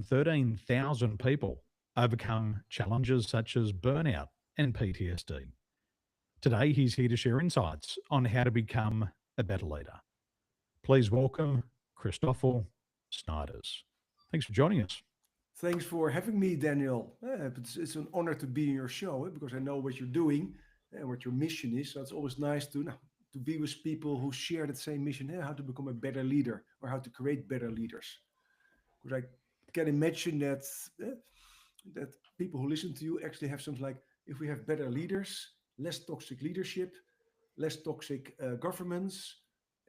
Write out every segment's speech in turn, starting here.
13,000 people overcome challenges such as burnout and PTSD. Today, he's here to share insights on how to become a better leader. Please welcome Christoffel Sneijders. Thanks for joining us. Thanks for having me, Daniel. It's an honor to be in your show because I know what you're doing and what your mission is. So it's always nice to be with people who share that same mission, how to become a better leader or how to create better leaders. Because I can imagine that people who listen to you actually have something like, if we have better leaders, less toxic leadership, less toxic governments.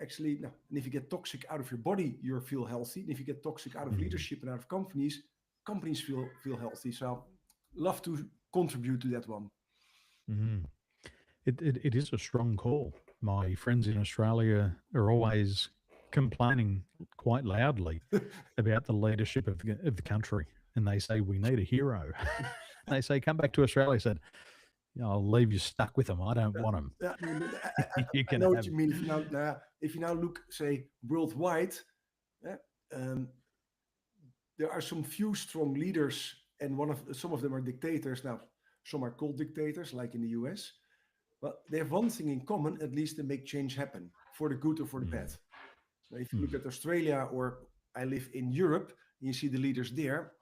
Actually, no. And if you get toxic out of your body, you feel healthy. And if you get toxic out of Mhm. leadership and out of companies, companies feel healthy. So, love to contribute to that one. Mhm. It is a strong call. My friends in Australia are always complaining quite loudly about the leadership of the country. And they say, we need a hero. They say, come back to Australia. I said, I'll leave you stuck with them. I don't Yeah, want them. yeah, You I can know what have. you mean. If you now look, say, worldwide, yeah, um, there are some few strong leaders, and some of them are dictators. Now, some are called dictators, like in the US. But they have one thing in common: at least they make change happen for the good or for the bad. Mm, Now, if you look mm, at Australia, or I live in Europe, and you see the leaders there.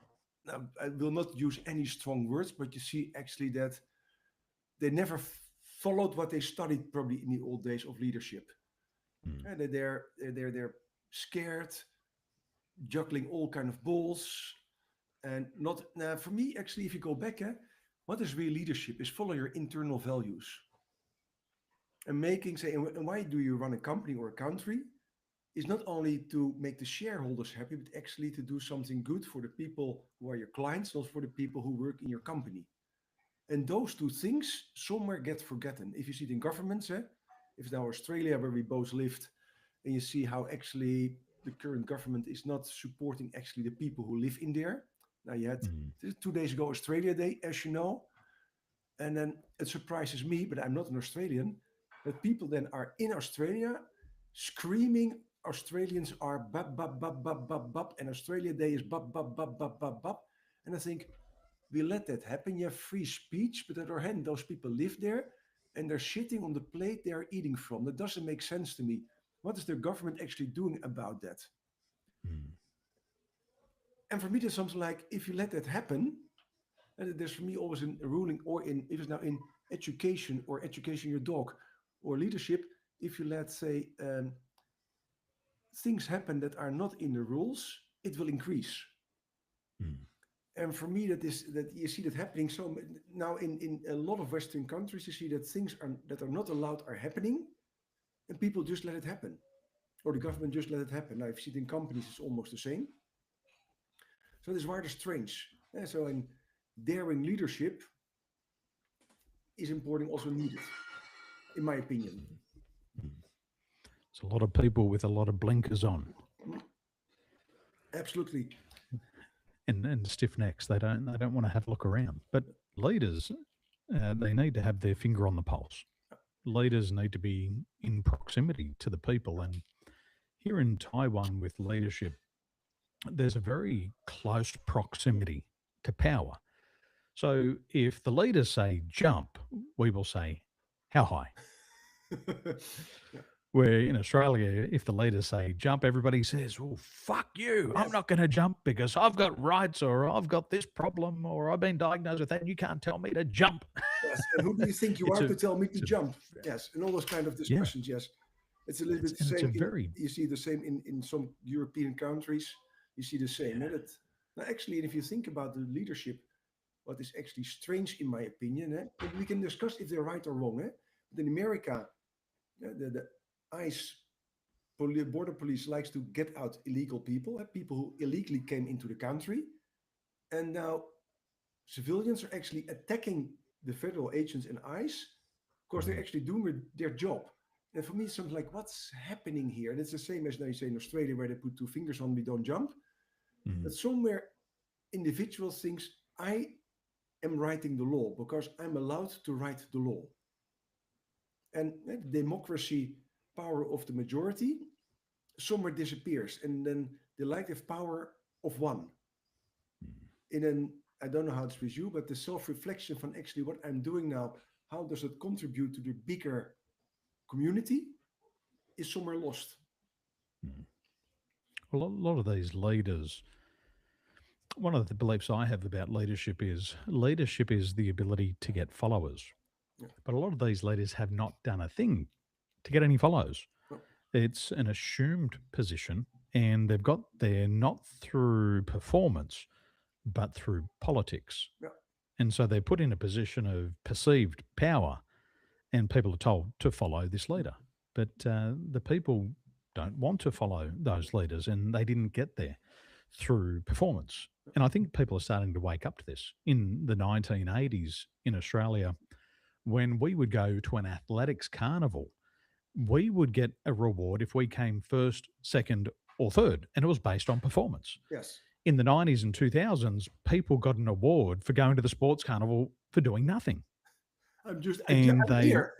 Now, I will not use any strong words, but you see actually that they never followed what they studied probably in the old days of leadership. mm, And they're scared, juggling all kind of balls, and not now for me actually. If you go back, what is real leadership? Is follow your internal values and making say. And why do you run a company or a country? Is not only to make the shareholders happy, but actually to do something good for the people who are your clients, not for the people who work in your company. And those two things somewhere get forgotten. If you see it in governments, if it's now Australia where we both lived, and you see how actually the current government is not supporting actually the people who live in there. Now you had mm, 2 days ago Australia Day, as you know, and then it surprises me, but I'm not an Australian, that people then are in Australia screaming Australians are bub bub bub bub bub bub, and Australia Day is bub bub bub bub bub bub, and I think we let that happen. You have free speech, but on the other hand, those people live there and they're shitting on the plate they are eating from. That doesn't make sense to me. What is the government actually doing about that? mm, And for me, there's something like if you let that happen, and there's for me always a ruling, or in if it's now in education or education your dog or leadership, if you let say things happen that are not in the rules, it will increase. mm, And for me, that you see that happening. So now in a lot of Western countries, you see that things that are not allowed are happening, and people just let it happen, or the government just let it happen. Now, if you see it in companies, it's almost the same. So this is rather strange. So in daring leadership is important, also needed, in my opinion. mm. There's a lot of people with a lot of blinkers on Mm, absolutely. and stiff necks. They don't want to have a look around. But leaders, they need to have their finger on the pulse. Leaders need to be in proximity to the people. And here in Taiwan, with leadership, there's a very close proximity to power. So if the leaders say jump, we will say, how high? Yeah. Where in Australia, if the leaders say jump, everybody says, oh, fuck you. I'm Yes. not going to jump because I've got rights or I've got this problem or I've been diagnosed with that. And you can't tell me to jump. Yes. And who do you think you it's are a, to tell me to it's a, jump? Yes. And all those kind of yeah, discussions. Yes. It's a little bit the and it's a same in. very, You see the same in some European countries. You see the same. yeah. That now actually, if you think about the leadership, what is actually strange in my opinion, maybe we can discuss if they're right or wrong. But in America, the ICE border police likes to get out illegal people, people who illegally came into the country, and now civilians are actually attacking the federal agents and ICE because they're Mm, actually doing their job. And for me, it's something like, what's happening here? And it's the same as now you say in Australia, where they put two fingers on, we don't jump. mm, But somewhere, individual thinks, I am writing the law because I'm allowed to write the law. And democracy, power of the majority, somewhere disappears. And then the elective power of one. in an, I don't know how it's with you, but the self-reflection from actually what I'm doing now, how does it contribute to the bigger community, is somewhere lost. Mm. Well, a lot of these leaders, one of the beliefs I have about leadership is the ability to get followers. Yeah. But a lot of these leaders have not done a thing to get any follows. No. It's an assumed position, and they've got there not through performance, but through politics. Yeah. And so they're put in a position of perceived power, and people are told to follow this leader. But the people don't want to follow those leaders, and they didn't get there through performance. And I think people are starting to wake up to this. In the 1980s in Australia, when we would go to an athletics carnival, we would get a reward if we came first, second, or third, and it was based on performance. Yes. In the 90s and 2000s, people got an award for going to the sports carnival for doing nothing. And I'm here.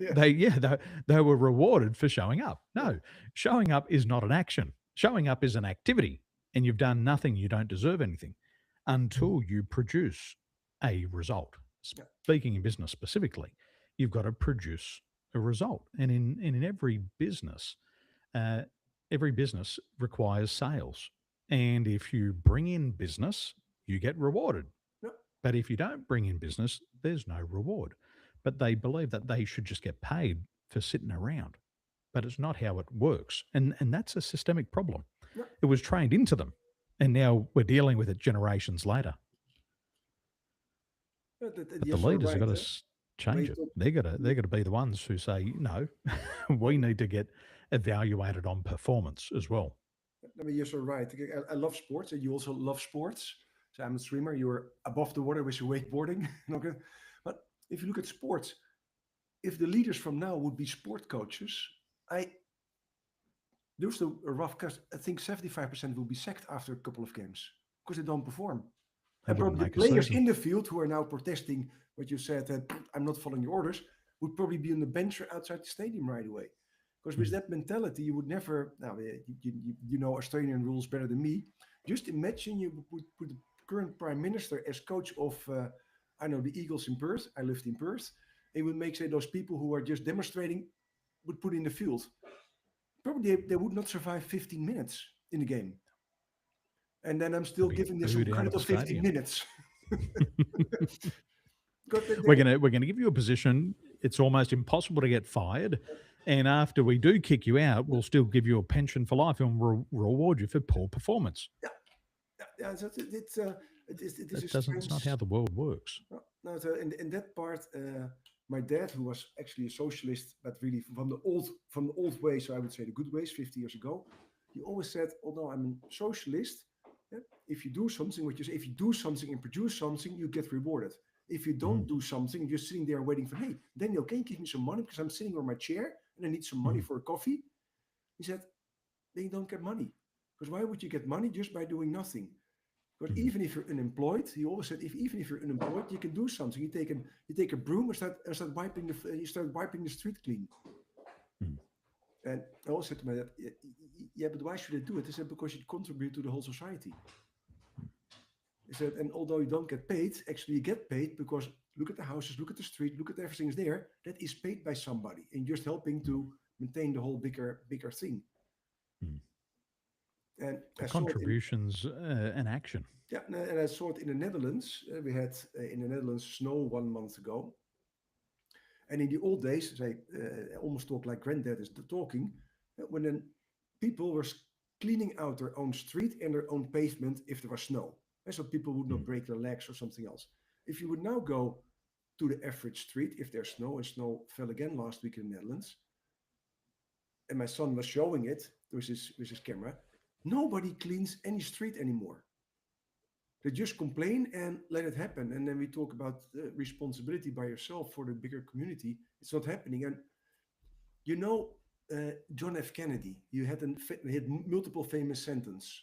Yeah. they were rewarded for showing up. No, showing up is not an action. Showing up is an activity, and you've done nothing. You don't deserve anything until you produce a result. Yeah. Speaking in business specifically, you've got to produce a result, and in every business requires sales. And if you bring in business, you get rewarded. Yeah. But if you don't bring in business, there's no reward. But they believe that they should just get paid for sitting around. But it's not how it works. And that's a systemic problem. Yeah. It was trained into them. And now we're dealing with it generations later. But But the yes, you're leaders have right. got to change it. They're gonna be the ones who say, no, we need to get evaluated on performance as well. I mean, you're so right. I love sports, and you also love sports. So I'm a swimmer. You're above the water with your wakeboarding. Okay. But if you look at sports, if the leaders from now would be sport coaches, I there's a rough cast. I think 75% will be sacked after a couple of games because they don't perform. They And wouldn't probably the make a players season. in the field who are now protesting what you said, that I'm not following your orders, would probably be on the bench or outside the stadium right away. Because with Mm. that mentality, you would never. Now, you know Australian rules better than me. Just imagine you would put the current prime minister as coach of, I know the Eagles in Perth. I lived in Perth. And would make say those people who are just demonstrating would put in the field. Probably they would not survive 15 minutes in the game. And then I'm still They'll be giving them some booed out credit of of the 15 stadium. minutes. Because We're gonna give you a position. It's almost impossible to get fired. And after we do kick you out, we'll still give you a pension for life and reward you for poor performance. so it is That a doesn't. It's not strange. how the world works. No, so in that part, my dad, who was actually a socialist, but really from the old ways, so I would say the good ways, 50 years ago, he always said, although I'm a socialist, yeah, if you do something, what you say, if you do something and produce something, you get rewarded. If you don't Mm. do something, you're sitting there waiting for, hey, Daniel, can you give me some money because I'm sitting on my chair and I need some money Mm. for a coffee? He said, then you don't get money. Because why would you get money just by doing nothing? Because Mm. even if you're unemployed, he always said, even if you're unemployed, you can do something. You take a broom and start wiping the street clean. Mm. And I always said to my dad, yeah, but why should I do it? He said, because you contribute to the whole society. He said, and although you don't get paid, actually you get paid because look at the houses, look at the street, look at everything is there. That is paid by somebody, and just helping to maintain the whole bigger thing. Mm. And The I saw it in contributions and action. yeah, and I saw it in the Netherlands. We had in the Netherlands snow 1 month ago, and in the old days, I almost talk like granddad is talking, when then people were cleaning out their own street and their own pavement if there was snow, and so people would not Mm. break their legs or something else. If you would now go to the average street, if there's snow, and snow fell again last week in the Netherlands, and my son was showing it with his camera, nobody cleans any street anymore. They just complain and let it happen. And then we talk about responsibility by yourself for the bigger community. It's not happening. And you know, John F. Kennedy, he had multiple famous sentences.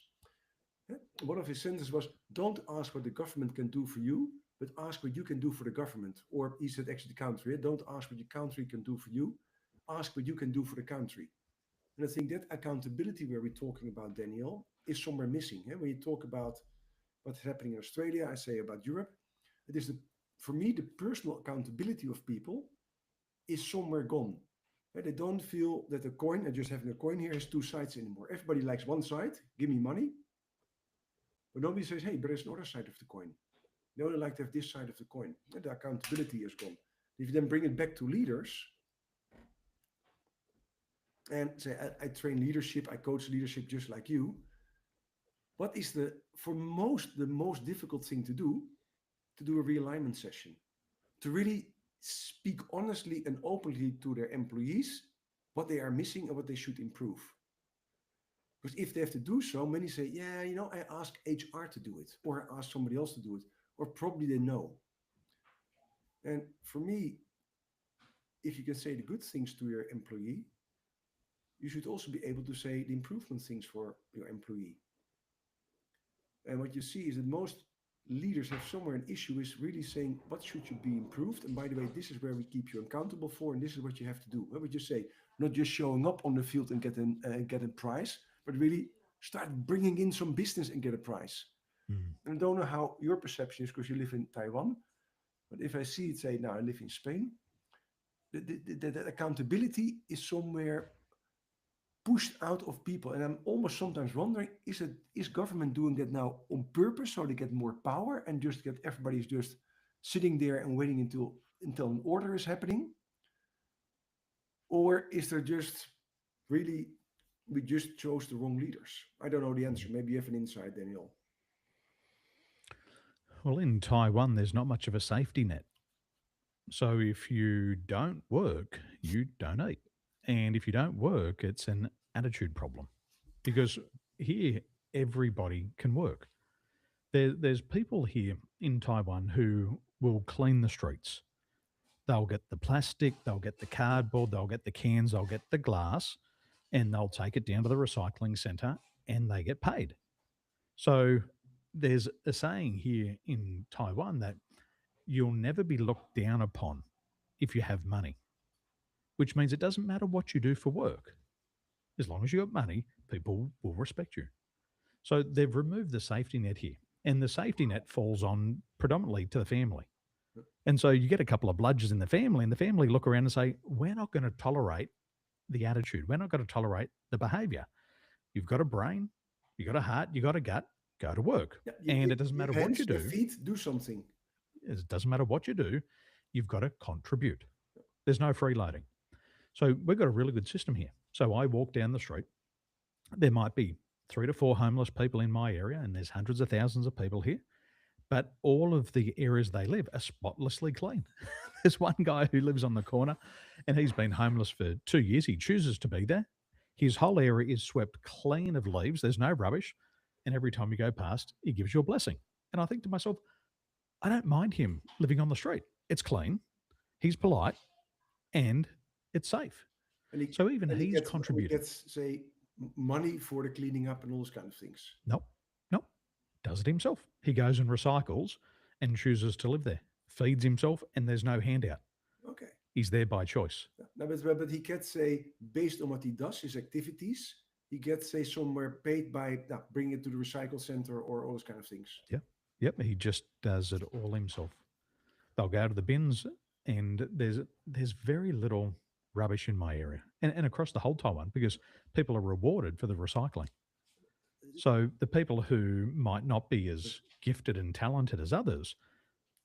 One of his sentences was, don't ask what the government can do for you, but ask what you can do for the government. Or he said actually the country, don't ask what your country can do for you, ask what you can do for the country. And I think that accountability where we're talking about, Daniel, is somewhere missing. When you talk about what's happening in Australia, I say about Europe. It is for me, the personal accountability of people is somewhere gone. They don't feel that a coin, and just having a coin here, has two sides anymore. Everybody likes one side, give me money. But nobody says, hey, but there's another side of the coin. They only like to have this side of the coin. And the accountability is gone. If you then bring it back to leaders, and say, I train leadership, I coach leadership just like you. What is the most difficult thing to do a realignment session? To really speak honestly and openly to their employees what they are missing and what they should improve. Because if they have to do so, many say, yeah, I ask HR to do it, or I ask somebody else to do it, or probably they know. And for me, if you can say the good things to your employee, you should also be able to say the improvement things for your employee. And what you see is that most leaders have somewhere an issue is really saying, what should you be improved? And by the way, this is where we keep you accountable for, and this is what you have to do. We just say, not just showing up on the field and get a prize, but really start bringing in some business and get a prize. And I don't know how your perception is because you live in Taiwan, but if I see it, say, now I live in Spain, the accountability is somewhere pushed out of people. And I'm almost sometimes wondering, is government doing that now on purpose so they get more power and just get everybody's just sitting there and waiting until an order is happening? Or is there just really, we just chose the wrong leaders? I don't know the answer. Maybe you have an insight, Daniel. Well, in Taiwan, there's not much of a safety net. So if you don't work, you don't eat. And if you don't work, it's an attitude problem. Because here, everybody can work. There's people here in Taiwan who will clean the streets. They'll get the plastic, they'll get the cardboard, they'll get the cans, they'll get the glass, and they'll take it down to the recycling center and they get paid. So there's a saying here in Taiwan that you'll never be looked down upon if you have money, which means it doesn't matter what you do for work. As long as you got money, people will respect you. So they've removed the safety net here, and the safety net falls on predominantly to the family. And so you get a couple of bludgers in the family, and the family look around and say, we're not going to tolerate the attitude. We're not going to tolerate the behavior. You've got a brain, you got a heart, you got a gut, go to work. Yeah, and it doesn't matter what you do. Your feet, do something. It doesn't matter what you do. You've got to contribute. There's no freeloading. So we've got a really good system here. So I walk down the street. There might be 3 to 4 homeless people in my area, and there's hundreds of thousands of people here. But all of the areas they live are spotlessly clean. There's one guy who lives on the corner, and he's been homeless for 2 years. He chooses to be there. His whole area is swept clean of leaves. There's no rubbish. And every time you go past, he gives you a blessing. And I think to myself, I don't mind him living on the street. It's clean. He's polite. And it's safe. So even he's contributed. He gets, say, money for the cleaning up and all those kind of things. Nope. Does it himself. He goes and recycles and chooses to live there. Feeds himself, and there's no handout. Okay. He's there by choice. No, but he gets, say, based on what he does, his activities, he gets, say, somewhere paid by bringing it to the recycle center or all those kind of things. Yep. He just does it all himself. They'll go to the bins, and there's very little rubbish in my area and across the whole Taiwan because people are rewarded for the recycling. So the people who might not be as gifted and talented as others,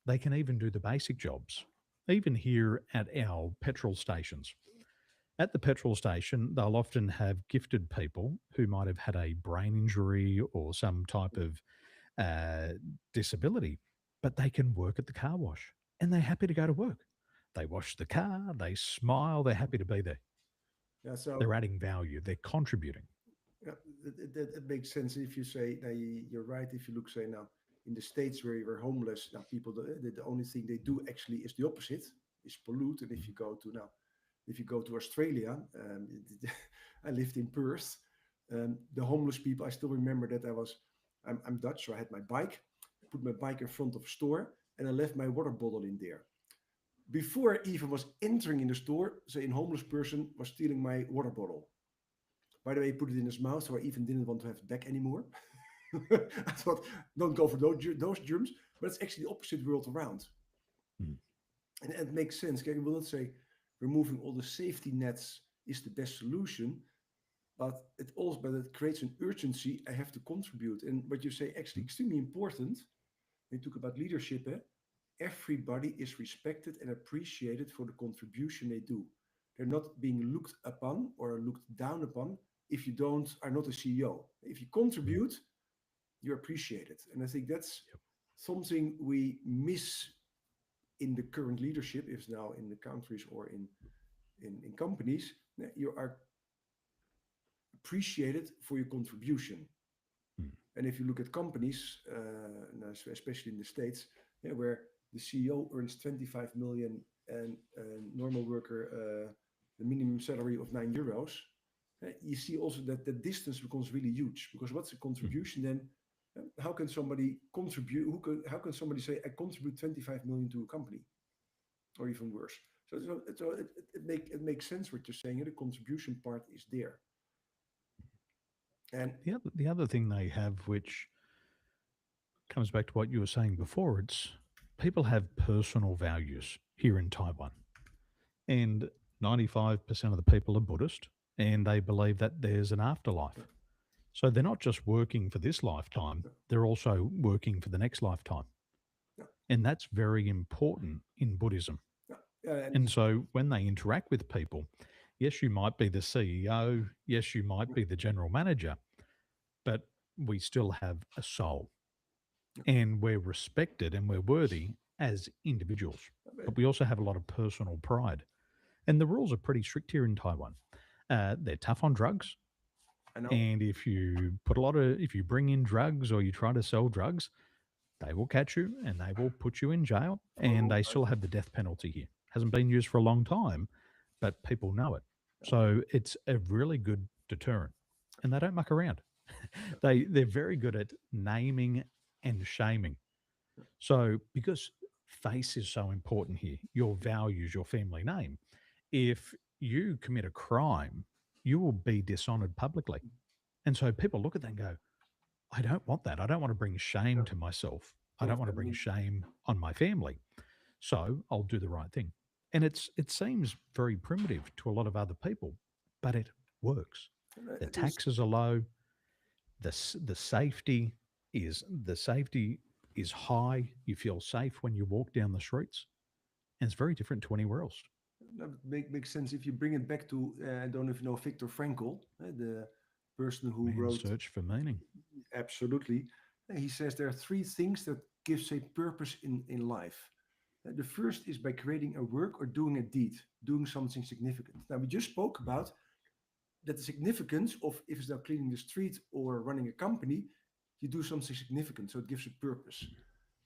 they can even do the basic jobs. Even here at our petrol stations. At the petrol station, they'll often have gifted people who might have had a brain injury or some type of disability, but they can work at the car wash and they're happy to go to work. They wash the car, they smile, they're happy to be there. Yeah, so they're adding value, they're contributing. Yeah, it makes sense if you say, now you're right, if you look, say, now, in the States where you're homeless, now people, the only thing they do actually is the opposite, is pollute. And if you go to Australia, I lived in Perth, the homeless people, I still remember that I'm Dutch, so I had my bike, I put my bike in front of a store, and I left my water bottle in there. Before I even was entering in the store, say, a homeless person was stealing my water bottle. By the way, he put it in his mouth, so I even didn't want to have it back anymore. I thought, don't go for those germs, but it's actually the opposite world around. Mm. And it makes sense. Okay, I will not say removing all the safety nets is the best solution, but it creates an urgency. I have to contribute. And what you say actually extremely important. When you talk about leadership, everybody is respected and appreciated for the contribution they do. They're not being looked upon or looked down upon if you don't are not a CEO. If you Mm. contribute, you're appreciated. And I think that's Yep. something we miss in the current leadership, if now in the countries or in companies. You are appreciated for your contribution. Mm. And if you look at companies, especially in the States, where the CEO earns 25 million and a normal worker the minimum salary of €9, you see also that the distance becomes really huge. Because what's the Mm. contribution then? How can somebody contribute? How can somebody say, I contribute 25 million to a company? Or even worse. It makes sense what you're saying. The contribution part is there. And The other thing they have, which comes back to what you were saying before, it's people have personal values here in Taiwan. And 95% of the people are Buddhist and they believe that there's an yeah, afterlife. So they're not just working for this lifetime, yeah, they're also working for the next lifetime. yeah, And that's very important in Buddhism. yeah, yeah, and And so when they interact with people, yes, you might be the CEO, yes, you might be the general manager, but we still have a soul and we're respected and we're worthy as individuals. yeah, But we also have a lot of personal pride. And the rules are pretty strict here in Taiwan. They're tough on drugs. I know. And if you bring in drugs or you try to sell drugs, they will catch you and they will put you in jail. For a And long they time. still have the death penalty here. Hasn't been used for a long time, but people know it. So it's a really good deterrent. And they don't muck around. They're very good at naming and shaming. So because face is so important here, your values, your family name. If you commit a crime, you will be dishonored publicly. And so people look at that and go, I don't want that. I don't want to bring shame Yeah. to myself. I What don't does want to that bring mean? shame on my family. So I'll do the right thing. And it seems very primitive to a lot of other people, but it works. The It is. taxes are low. The safety is high. You feel safe when you walk down the streets, and it's very different to anywhere else. That makes sense if you bring it back to. I don't know if you know Victor Frankl, the person who Man's wrote. search for meaning. Absolutely. He says there are three things that gives a purpose in life. The first is by creating a work or doing a deed, doing something significant. Now, we just spoke about that the significance of if it's now cleaning the street or running a company, you do something significant. So it gives a purpose.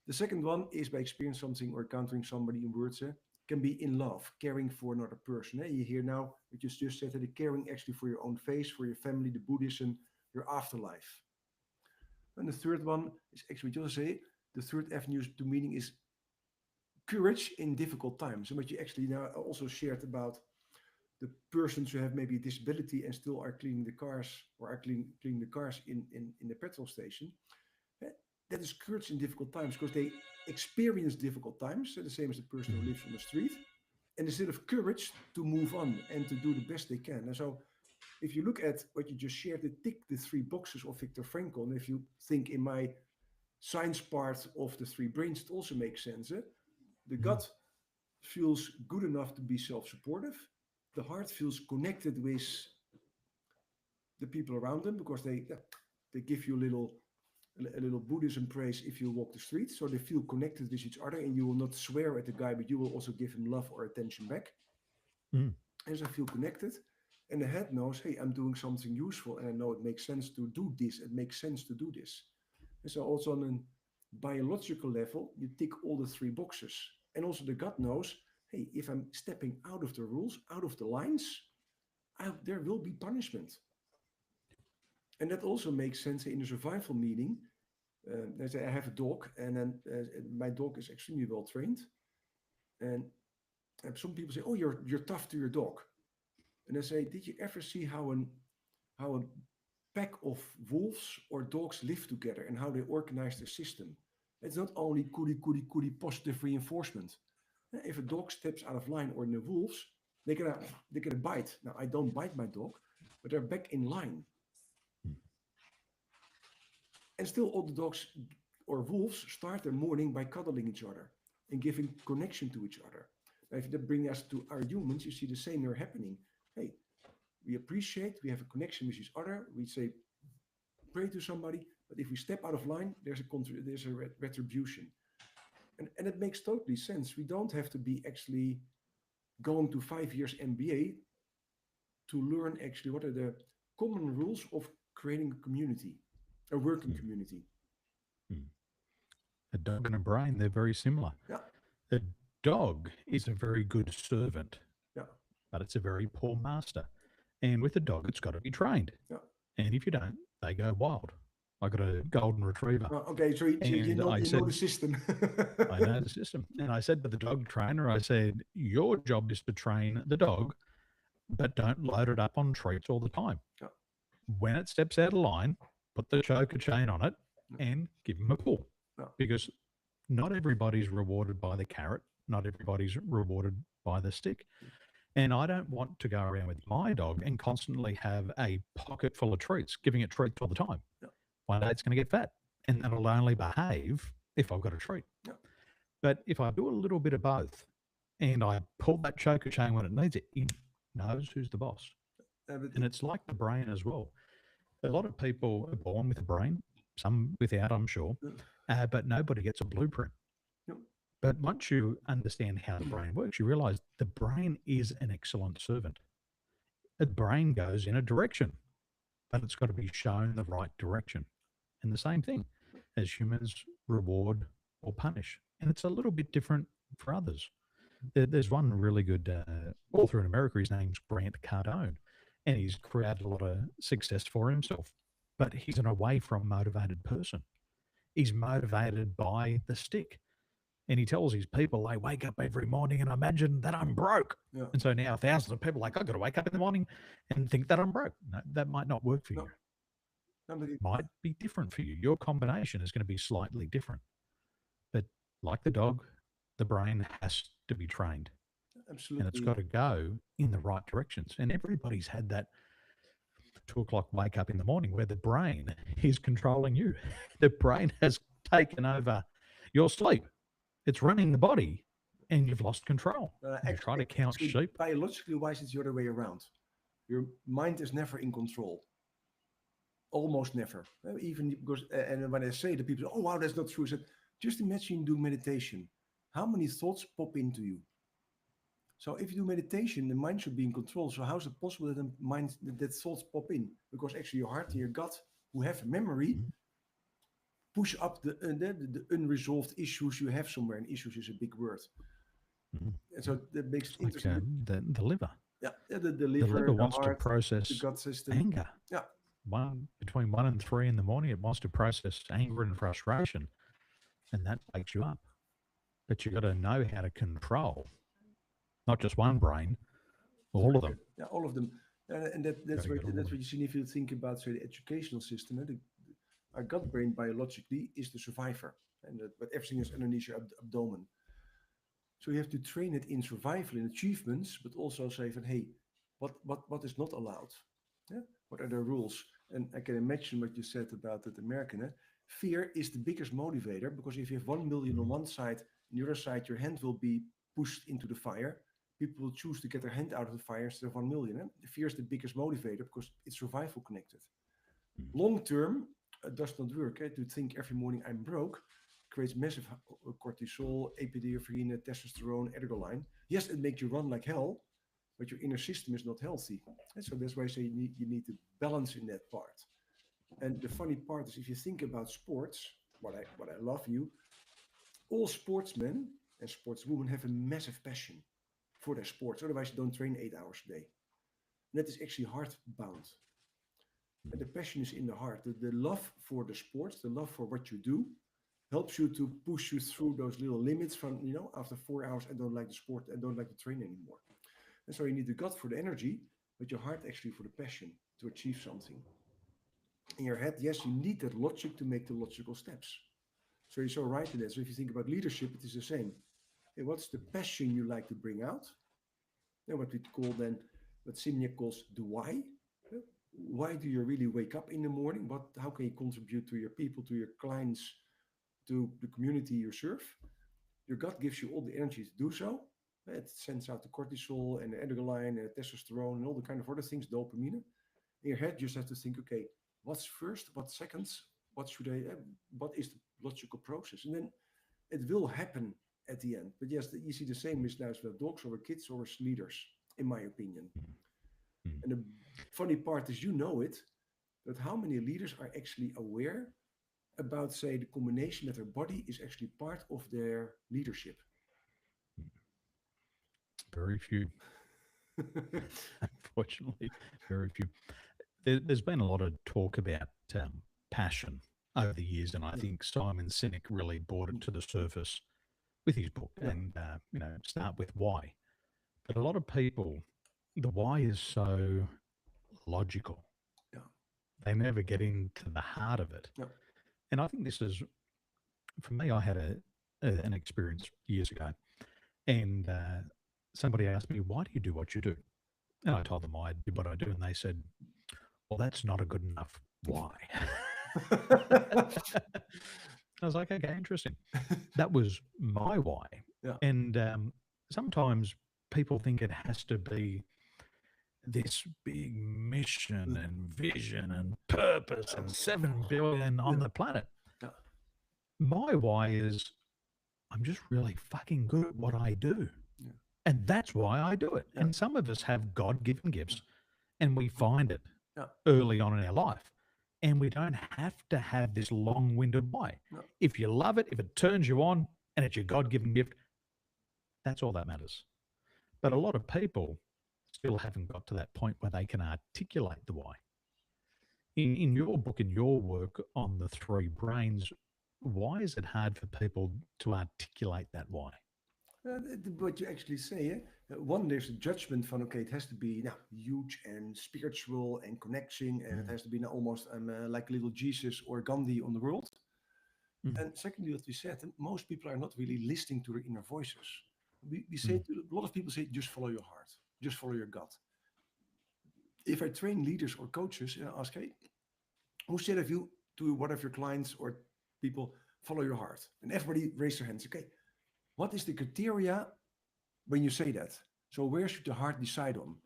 The second one is by experiencing something or encountering somebody in words. Can be in love, caring for another person. You hear now what you just said, the caring actually for your own face, for your family, the Buddhism, your afterlife. And the third one is actually what you say. The third avenue to meaning is courage in difficult times. And what you actually now also shared about the persons who have maybe a disability and still are cleaning the cars or are cleaning the cars in the petrol station. eh, That is courage in difficult times because they experience difficult times, the same as the person who Mhm. lives on the street, and instead of courage to move on and to do the best they can. And so if you look at what you just shared, they tick the three boxes of Viktor Frankl. And if you think in my science part of the three brains, it also makes sense. The Mhm. gut feels good enough to be self-supportive. The heart feels connected with the people around them because they give you a little Buddhism praise if you walk the street. So they feel connected with each other, and you will not swear at the guy, but you will also give him love or attention back. Mm. As I feel connected, and the head knows, hey, I'm doing something useful, and I know it makes sense to do this. It makes sense to do this. And so also on a biological level, you tick all the three boxes. And also the gut knows, hey, if I'm stepping out of the rules, out of the lines, there will be punishment. And that also makes sense in the survival meaning. I have a dog, and then my dog is extremely well trained. And some people say, "Oh, you're tough to your dog." And I say, "Did you ever see how a pack of wolves or dogs live together and how they organize their system. It's not only goody, positive reinforcement. If a dog steps out of line or the wolves, they're gonna bite. Now I don't bite my dog, but they're back in line. And still all the dogs or wolves start their morning by cuddling each other and giving connection to each other. Now, if that brings us to our humans, you see the same are happening. Hey, we appreciate, we have a connection with each other. We say, pray to somebody, but if we step out of line, there's a retribution. And it makes totally sense. We don't have to be actually going to 5 years MBA to learn actually what are the common rules of creating a community, a working community. A dog and a brain, they're very similar. Yeah. A dog is a very good servant, Yeah. but it's a very poor master. And with a dog, it's got to be trained. Yeah. And if you don't, they go wild. I got a golden retriever. Oh, okay, so you know the system. I know the system. And I said to the dog trainer, I said, your job is to train the dog, but don't load it up on treats all the time. Yeah. When it steps out of line, put the choker chain on it and give him a pull. Yeah. Because not everybody's rewarded by the carrot. Not everybody's rewarded by the stick. And I don't want to go around with my dog and constantly have a pocket full of treats, giving it treats all the time. Yeah. One day it's going to get fat, and it'll only behave if I've got a treat. Yeah. But if I do a little bit of both and I pull that choker chain when it needs it, it knows who's the boss. And it's like the brain as well. A lot of people are born with a brain, some without, I'm sure, but nobody gets a blueprint. Yep. But once you understand how the brain works, you realize the brain is an excellent servant. The brain goes in a direction, but it's got to be shown the right direction. And the same thing as humans reward or punish. And it's a little bit different for others. There's one really good author in America. His name's Grant Cardone, and he's created a lot of success for himself. But he's an away from motivated person. He's motivated by the stick. And he tells his people, I wake up every morning and imagine that I'm broke. Yeah. And so now thousands of people are like, I've got to wake up in the morning and think that I'm broke. No, that might not work for you. It might be different for you. Your combination is going to be slightly different. But like the dog, the brain has to be trained. Absolutely. And it's got to go in the right directions. And everybody's had that 2:00 wake up in the morning where the brain is controlling you. The brain has taken over your sleep. It's running the body and you've lost control. You try to count sheep. Biologically wise, it's the other way around. Your mind is never in control. Almost never. Even because, and when I say to people, oh, wow, that's not true. I said, just imagine doing meditation. How many thoughts pop into you? So if you do meditation, the mind should be in control. So how is it possible that the mind, that thoughts pop in? Because actually your heart and your gut, who have memory, push up the unresolved issues you have somewhere. And issues is a big word. And so that makes it interesting. The liver. Yeah, the liver wants heart, to process the gut system. Anger. Yeah. Between 1 and 3 in the morning, it wants to process anger and frustration. And that wakes you up. But you've got to know how to control not just one brain, all of them. Yeah, all of them. And that's what you see if you think about, say, the educational system. Our gut brain biologically is the survivor, but everything is underneath your abdomen. So you have to train it in survival, in achievements, but also say, hey, what is not allowed? Yeah? What are the rules? And I can imagine what you said about that American. Fear is the biggest motivator, because if you have 1 million on one side, on the other side, your hand will be pushed into the fire. People will choose to get their hand out of the fire instead of 1 million. Fear is the biggest motivator because it's survival connected. Long term, it does not work. To think every morning I'm broke creates massive cortisol, epinephrine, testosterone, adrenaline. Yes, it makes you run like hell, but your inner system is not healthy. And so that's why I say you need to balance in that part. And the funny part is, if you think about sports, what I love all sportsmen and sportswomen have a massive passion for their sports. Otherwise, you don't train 8 hours a day. And that is actually heart bound. And the passion is in the heart. The love for the sports, the love for what you do, helps you to push you through those little limits from, after 4 hours, I don't like the sport, I don't like to train anymore. And so you need the gut for the energy, but your heart actually for the passion to achieve something. in your head, yes, you need that logic to make the logical steps. So you're so right in that. So if you think about leadership, it is the same. Hey, what's the passion you like to bring out? And what we call then, what Simnia calls the why. Yeah. Why do you really wake up in the morning? How can you contribute to your people, to your clients, to the community you serve? Your gut gives you all the energy to do so. It sends out the cortisol and the adrenaline and the testosterone and all the kind of other things, dopamine. In your head, you just have to think, okay, what's first, what's seconds, what is the logical process? And then it will happen at the end. But yes, you see the same with dogs or with kids or with leaders, in my opinion. Mm. And the funny part is, you know it, but how many leaders are actually aware about, say, the combination that their body is actually part of their leadership? Very few, unfortunately, very few. There's been a lot of talk about passion over the years, and I Yeah. think Simon Sinek really brought it to the surface with his book. Yeah. And start with why. But a lot of people, the why is so logical. Yeah. They never get into the heart of it. Yeah. And I think this is, for me, I had an experience years ago, and somebody asked me, "Why do you do what you do?" And I told them I did what I do, and they said, "Well, that's not a good enough why." I was like, "Okay, interesting." That was my why, Yeah. and sometimes people think it has to be this big mission and vision and purpose and 7 billion on Yeah. the planet. Yeah. My why is I'm just really fucking good at what I do. Yeah. And that's why I do it. Yeah. And some of us have God given gifts and we find it Yeah. early on in our life. And we don't have to have this long winded why. No. If you love it, if it turns you on and it's your God given gift, that's all that matters. But a lot of people still haven't got to that point where they can articulate the why. In your book, in your work on the three brains, why is it hard for people to articulate that why? What you actually say, one, there's a judgment from, okay, it has to be now huge and spiritual and connecting, and it has to be now almost like a little Jesus or Gandhi on the world. Mm, And secondly, what we said, most people are not really listening to their inner voices. We say, mm, a lot of people say, just follow your heart, just follow your gut. If I train leaders or coaches and I ask, hey, who said of you to one of your clients or people, follow your heart? And everybody raise their hands. Okay, what is the criteria when you say that? So where should the heart decide on?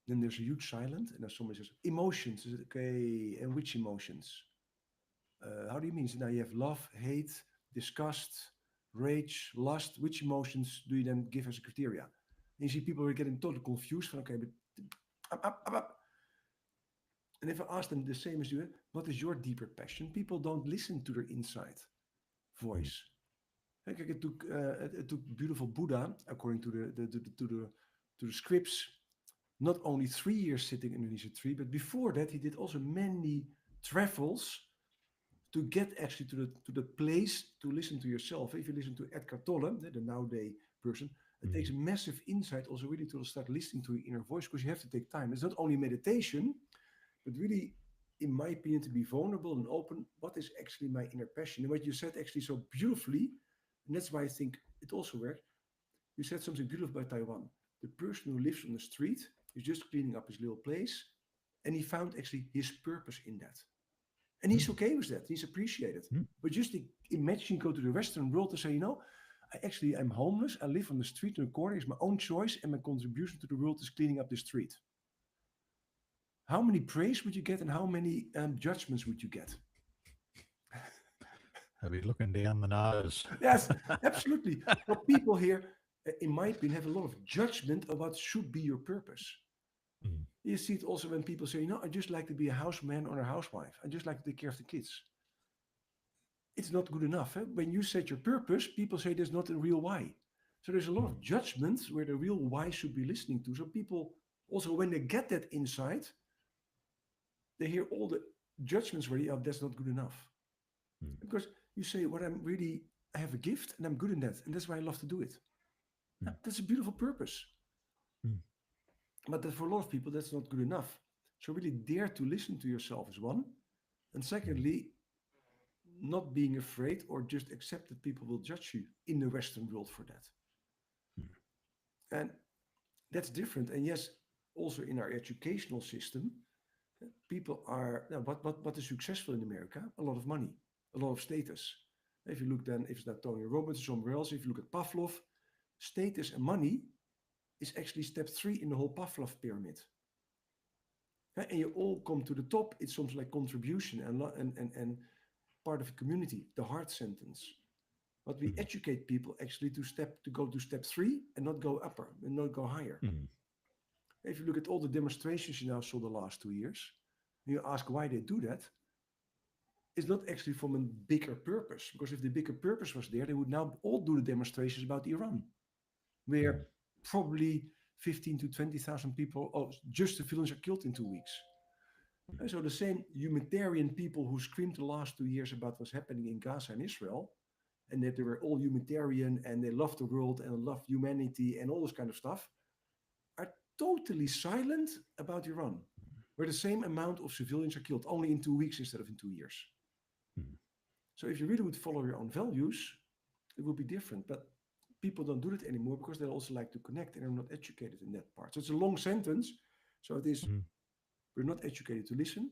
Then there's a huge silence, and then somebody says, emotions. Is it okay? And which emotions? How do you mean? So now you have love, hate, disgust, rage, lust. Which emotions do you then give as a criteria? And you see people are getting totally confused. From, okay, but up. And if I ask them the same as you, what is your deeper passion? People don't listen to their inside mm, voice. Like it took beautiful Buddha, according to the scripts, not only 3 years sitting in Indonesia tree, but before that he did also many travels to get actually to the place to listen to yourself. If you listen to Edgar Tolle, the nowadays person, it takes mm, a massive insight also really to start listening to your inner voice, because you have to take time. It's not only meditation, but really, in my opinion, to be vulnerable and open. What is actually my inner passion? And what you said actually so beautifully, and that's why I think it also works. You said something beautiful about Taiwan. The person who lives on the street is just cleaning up his little place, and he found actually his purpose in that. And he's mm, okay with that. He's appreciated. mm. But just imagine go to the Western world and say, I'm homeless. I live on the street in the corner. It's my own choice, and my contribution to the world is cleaning up the street. How many praise would you get, and how many judgments would you get? I'll be looking down the nose. Yes, absolutely. Well, people here, in my opinion, have a lot of judgment of what should be your purpose. Mm, You see it also when people say, I just like to be a houseman or a housewife. I just like to take care of the kids. It's not good enough. Eh? When you set your purpose, people say there's not a real why. So there's a lot mm, of judgments where the real why should be listening to. So people also, when they get that insight, they hear all the judgments where that's not good enough. mm, Because you say, I have a gift and I'm good in that. And that's why I love to do it. mm, That's a beautiful purpose. mm, But for a lot of people, that's not good enough. So really dare to listen to yourself is one. And secondly, not being afraid or just accept that people will judge you in the Western world for that. And that's different. And yes, also in our educational system, people are, now, what is successful in America? A lot of money, a lot of status. If you look then, if it's not Tony Robbins or somewhere else, if you look at Pavlov, status and money is actually step 3 in the whole Pavlov pyramid. And you all come to the top. It's something like contribution and part of a community, the heart sentence. But we educate people actually to go to step 3 and not go upper and not go higher. If you look at all the demonstrations you now saw the last 2 years, and you ask why they do that, it's not actually from a bigger purpose. Because if the bigger purpose was there, they would now all do the demonstrations about Iran, where probably 15 to 20,000 people, just civilians, are killed in 2 weeks. And so the same humanitarian people who screamed the last 2 years about what's happening in Gaza and Israel, and that they were all humanitarian and they love the world and love humanity and all this kind of stuff, are totally silent about Iran, where the same amount of civilians are killed, only in 2 weeks instead of in 2 years. So if you really would follow your own values, it would be different. But people don't do that anymore because they also like to connect and are not educated in that part. So it's a long sentence. So it is, we're not educated to listen.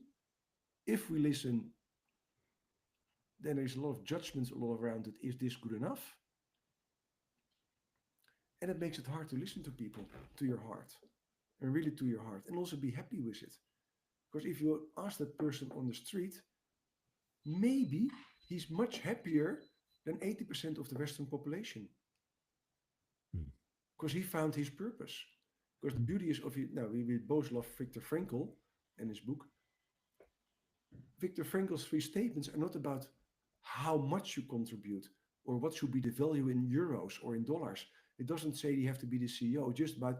If we listen, then there's a lot of judgments all around it. Is this good enough? And it makes it hard to listen to people, to your heart, and really to your heart, and also be happy with it. Because if you ask that person on the street, maybe he's much happier than 80% of the Western population. Because he found his purpose. Because the beauty is of it. Now, we both love Victor Frankl and his book. Victor Frankl's 3 statements are not about how much you contribute or what should be the value in euros or in dollars. It doesn't say you have to be the CEO, just about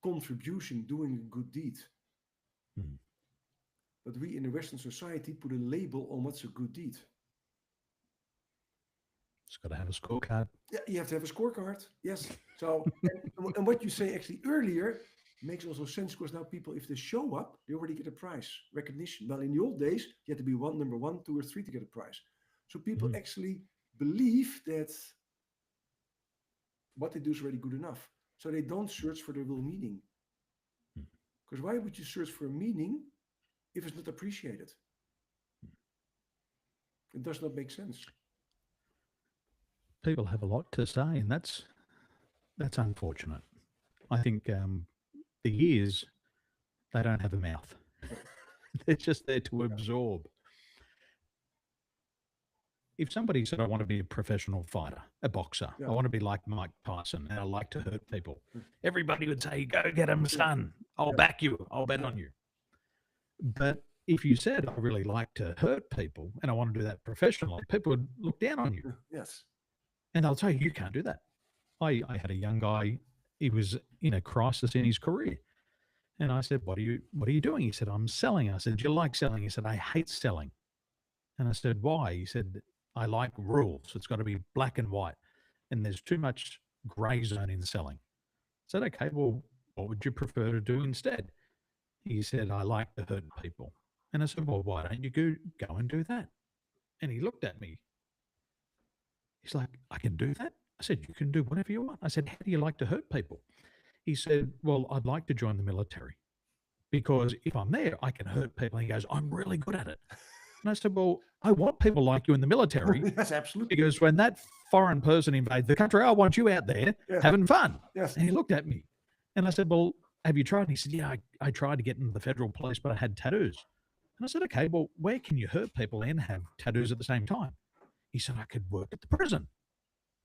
contribution, doing a good deed. But we in the Western society put a label on what's a good deed. It's got to have a scorecard. Yeah, you have to have a scorecard. Yes. So, and what you say actually earlier makes also sense, because now people, if they show up, they already get a prize, recognition. Well, in the old days, you had to be number 1, 2, or 3 to get a prize. So people actually believe that what they do is already good enough. So they don't search for the real meaning. Because why would you search for a meaning if it's not appreciated? It does not make sense. People have a lot to say, and that's unfortunate. I think the ears, they don't have a mouth. They're just there to absorb. If somebody said, I want to be a professional fighter, a boxer, I want to be like Mike Tyson, and I like to hurt people, everybody would say, go get him, son. I'll back you. I'll bet on you. But if you said, I really like to hurt people and I want to do that professionally, people would look down on you. Yes. And they'll say, you can't do that. I had a young guy, he was in a crisis in his career. And I said, what are you doing? He said, I'm selling. I said, do you like selling? He said, I hate selling. And I said, why? He said, I like rules. It's got to be black and white. And there's too much gray zone in selling. I said, okay, well, what would you prefer to do instead? He said, I like to hurt people. And I said, well, why don't you go and do that? And he looked at me. He's like, I can do that? I said, you can do whatever you want. I said, how do you like to hurt people? He said, well, I'd like to join the military because if I'm there, I can hurt people. And he goes, I'm really good at it. And I said, well, I want people like you in the military. Yes, absolutely. Because when that foreign person invades the country, I want you out there having fun. Yes. And he looked at me and I said, well, have you tried? And he said, yeah, I tried to get into the federal police, but I had tattoos. And I said, okay, well, where can you hurt people and have tattoos at the same time? He said, I could work at the prison.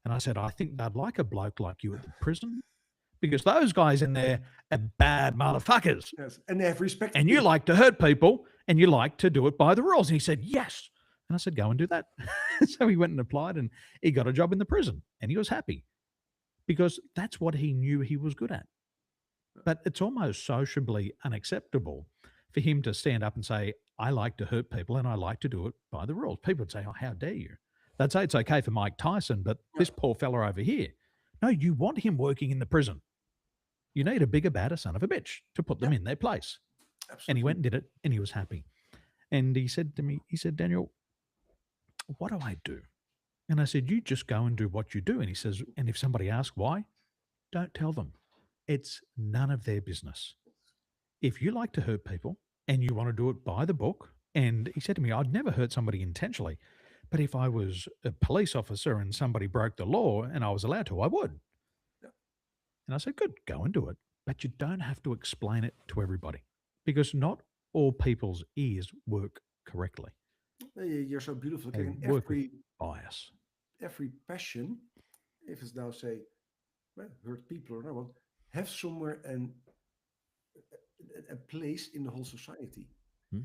And I said, I think they'd like a bloke like you at the prison because those guys in there are bad motherfuckers. Yes, and they have respect. And you like to hurt people and you like to do it by the rules. And he said, yes. And I said, go and do that. So he went and applied and he got a job in the prison and he was happy because that's what he knew he was good at. But it's almost sociably unacceptable for him to stand up and say, I like to hurt people and I like to do it by the rules. People would say, oh, how dare you? They'd say it's okay for Mike Tyson, but this poor fella over here, no, you want him working in the prison. You need a bigger, badder son of a bitch to put them in their place. And he went Absolutely. and did it and he was happy. And he said to me, he said, Daniel, what do I do? And I said, you just go and do what you do. And he says, and if somebody asks why, don't tell them. It's none of their business. If you like to hurt people and you want to do it by the book, and he said to me, I'd never hurt somebody intentionally, but if I was a police officer and somebody broke the law and I was allowed to, I would. Yeah. And I said, good, go and do it. But you don't have to explain it to everybody because not all people's ears work correctly. You're so beautiful. They And work with bias. every passion, if it's now say, well, hurt people or not, well, have somewhere a place in the whole society. Mm.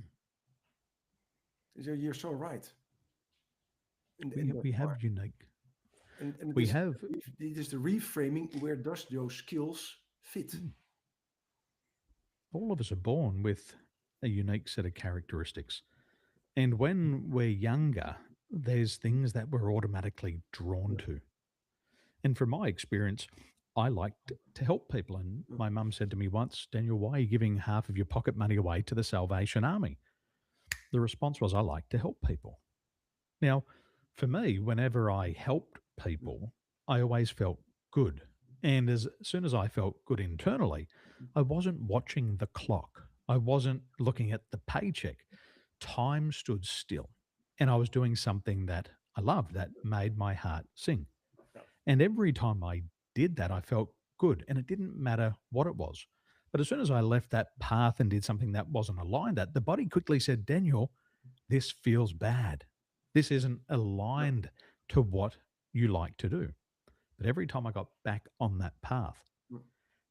So you're so right in We that have part. unique. And We have it is the reframing where does those skills fit? mm, all of us are born with a unique set of characteristics. And when we're younger, there's things that we're automatically drawn Yeah. to. And from my experience, I liked to help people. And Yeah. my mum said to me once, Daniel, why are you giving half of your pocket money away to the Salvation Army? The response was, I like to help people. Now, for me, whenever I helped people, I always felt good. And as soon as I felt good internally, I wasn't watching the clock. I wasn't looking at the paycheck. Time stood still. And I was doing something that I loved that made my heart sing. Yeah. And every time I did that, I felt good. And it didn't matter what it was. But as soon as I left that path and did something that wasn't aligned, that the body quickly said, Daniel, this feels bad. This isn't Yeah. aligned to what you like to do. But every time I got back on that path, Yeah.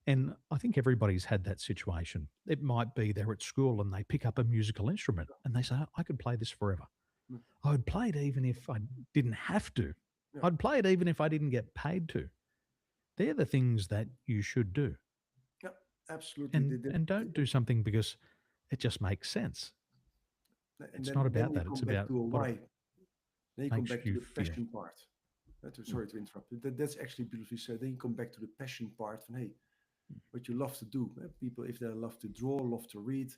and I think everybody's had that situation. It might be they're at school and they pick up a musical instrument and they say, I could play this forever. Yeah. I would play it even if I didn't have to. Yeah. I'd play it even if I didn't get paid to. They're the things that you should do. Yeah, absolutely. And don't do something because it just makes sense. And It's not then about you that. It's come back about to a what it why. Then you come makes back to you the feel. passion part. Mm, Sorry to interrupt. That's actually beautifully said. Then you come back to the passion part from hey, what you love to do. People, if they love to draw, love to read,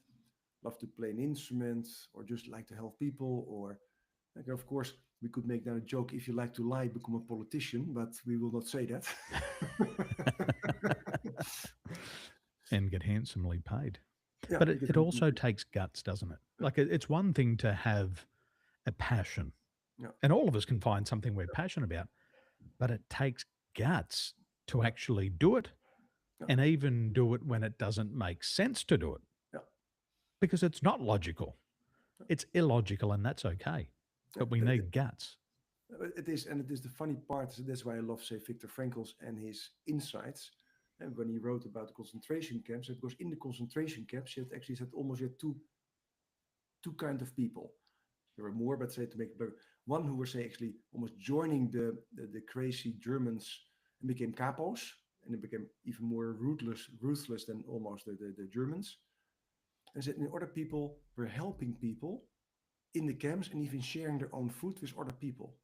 love to play an instrument, or just like to help people, or like, of course, we could make now a joke. If you like to lie, become a politician, but we will not say that. and get handsomely paid. Yeah, But you get it also takes guts, doesn't it? yeah, Like it's one thing to have a passion, yeah, and all of us can find something we're passionate about, but it takes guts to actually do it yeah, and even do it when it doesn't make sense to do it yeah, because it's not logical. yeah. It's illogical, and that's okay. Yeah, But we need guts. it is, and it is the funny part. So that's why I love, say, Victor Frankl's and his insights. And when he wrote about the concentration camps, because in the concentration camps, he had actually said almost you had two kind of people. There were more, but say to make it better, one who were say actually almost joining the crazy Germans and became capos, and it became even more ruthless than almost the Germans. And said, and other people were helping people in the camps and even sharing their own food with other people.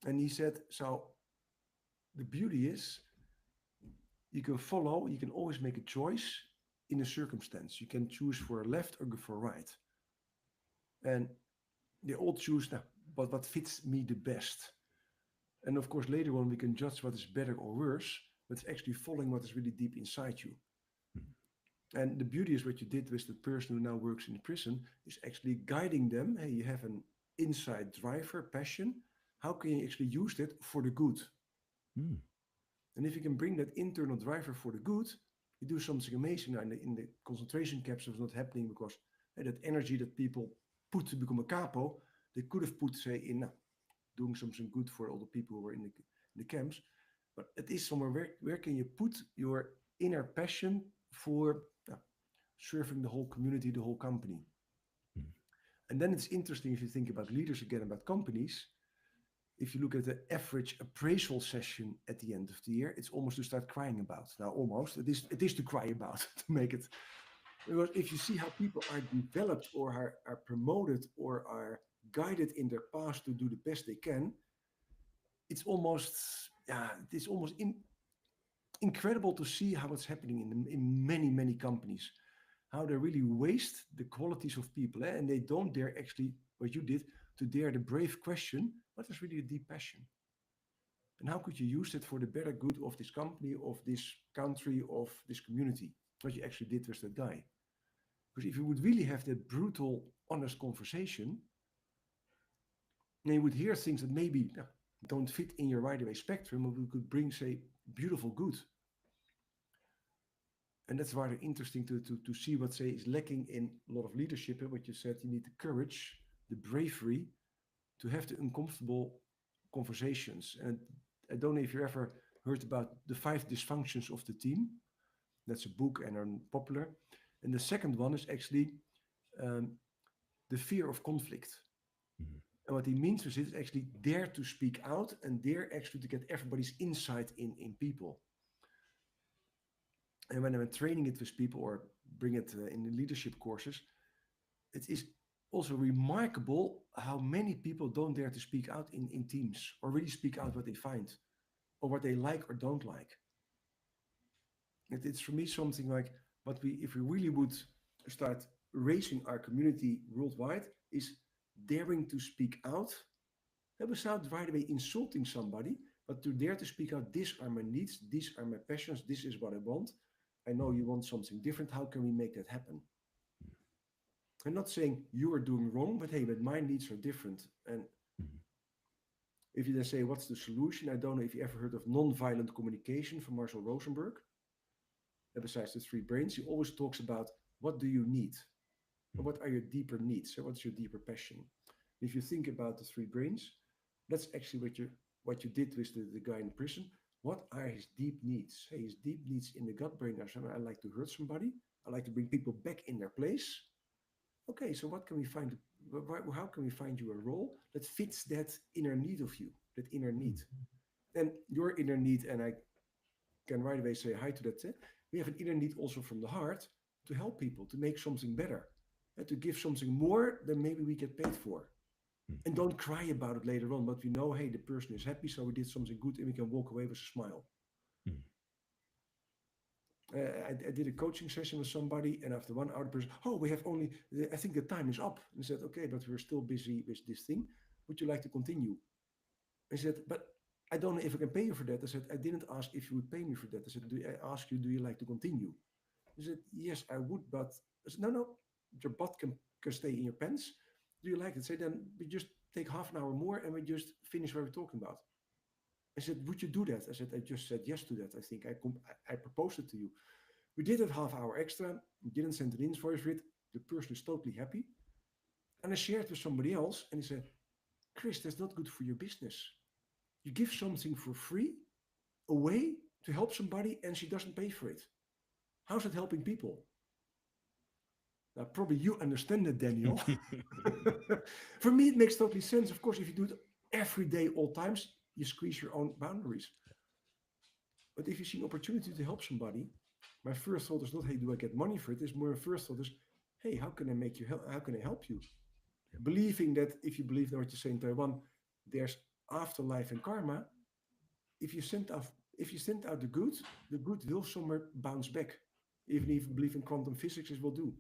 And he said, so the beauty is you can always make a choice in a circumstance. You can choose for left or go for right. And they all choose now, but what fits me the best. And of course, later on, we can judge what is better or worse, but it's actually following what is really deep inside you. And the beauty is what you did with the person who now works in the prison is actually guiding them. Hey, you have an inside driver, passion. How can you actually use that for the good? Mm. And if you can bring that internal driver for the good, you do something amazing. Now, in the concentration camps, it was not happening because that energy that people put to become a capo, they could have put, say, in doing something good for all the people who were in the camps. But it is somewhere where can you put your inner passion for serving the whole community, the whole company. Mm. And then it's interesting if you think about leaders again, about companies. If you look at the average appraisal session at the end of the year, it's almost to start crying about. Now, almost it is to cry about to make it. Because if you see how people are developed or are promoted or are guided in their past to do the best they can, it's almost it is almost incredible to see how it's happening in many companies. how they really waste the qualities of people, and they don't dare actually, what you did, to dare the brave question, what is really a deep passion? And how could you use it for the better good of this company, of this country, of this community? What you actually did with that guy. Because if you would really have that brutal, honest conversation, then you would hear things that maybe don't fit in your right away spectrum, but we could bring, say, beautiful good. And that's rather interesting to see what, say, is lacking in a lot of leadership. What you said, you need the courage, the bravery to have the uncomfortable conversations. And I don't know if you ever heard about the 5 dysfunctions of the team. That's a book and are popular. And the second one is actually um, the fear of conflict. Mm-hmm. And what he means with it is actually dare to speak out and dare actually to get everybody's insight in people. And when I'm training it with people or bring it in the leadership courses, it is also remarkable how many people don't dare to speak out in teams or really speak out what they find or what they like or don't like. It's for me something like if we really would start raising our community worldwide, is daring to speak out without right away insulting somebody, but to dare to speak out, these are my needs, these are my passions, this is what I want. I know you want something different. How can we make that happen? I'm not saying you are doing wrong, but hey, but my needs are different. And if you then say, what's the solution? I don't know if you ever heard of nonviolent communication from Marshall Rosenberg. And besides the 3 brains, he always talks about what do you need? And what are your deeper needs? So what's your deeper passion? If you think about the 3 brains, that's actually what you did with the guy in prison. What are his deep needs? Hey, his deep needs in the gut brain are something. I like to hurt somebody. I like to bring people back in their place. Okay, so what can we find? How can we find you a role that fits that inner need of you, that inner need? And your inner need, and I can right away say hi to that. We have an inner need also from the heart to help people, to make something better, and to give something more than maybe we get paid for. And don't cry about it later on, but we know, hey, the person is happy, so we did something good, and we can walk away with a smile. I did a coaching session with somebody, and after 1 hour, the person, I think the time is up. And I said, okay, but we're still busy with this thing. Would you like to continue? I said, but I don't know if I can pay you for that. I said, I didn't ask if you would pay me for that. I said, I asked you, do you like to continue? He said, yes, I would, but I said, no, your butt can stay in your pants. Do you like it? I said, then we just take half an hour more and we just finish what we're talking about. I said, would you do that? I said, I just said yes to that. I think I proposed it to you. We did it half hour extra. We didn't send an invoice for it. The person is totally happy. And I shared with somebody else and he said, Chris, that's not good for your business. You give something for free away to help somebody and she doesn't pay for it. How's it helping people? Now, probably you understand it, Daniel. For me, it makes totally sense. Of course, if you do it every day, all times, you squeeze your own boundaries. But if you see an opportunity to help somebody, my first thought is not, hey, do I get money for it? It's more, my first thought is, hey, how can I make you help? How can I help you? Yeah. Believing that if you believe in what you say in Taiwan, there's afterlife and karma. If you send out the good will somewhere bounce back. Even if you believe in quantum physics, it will do.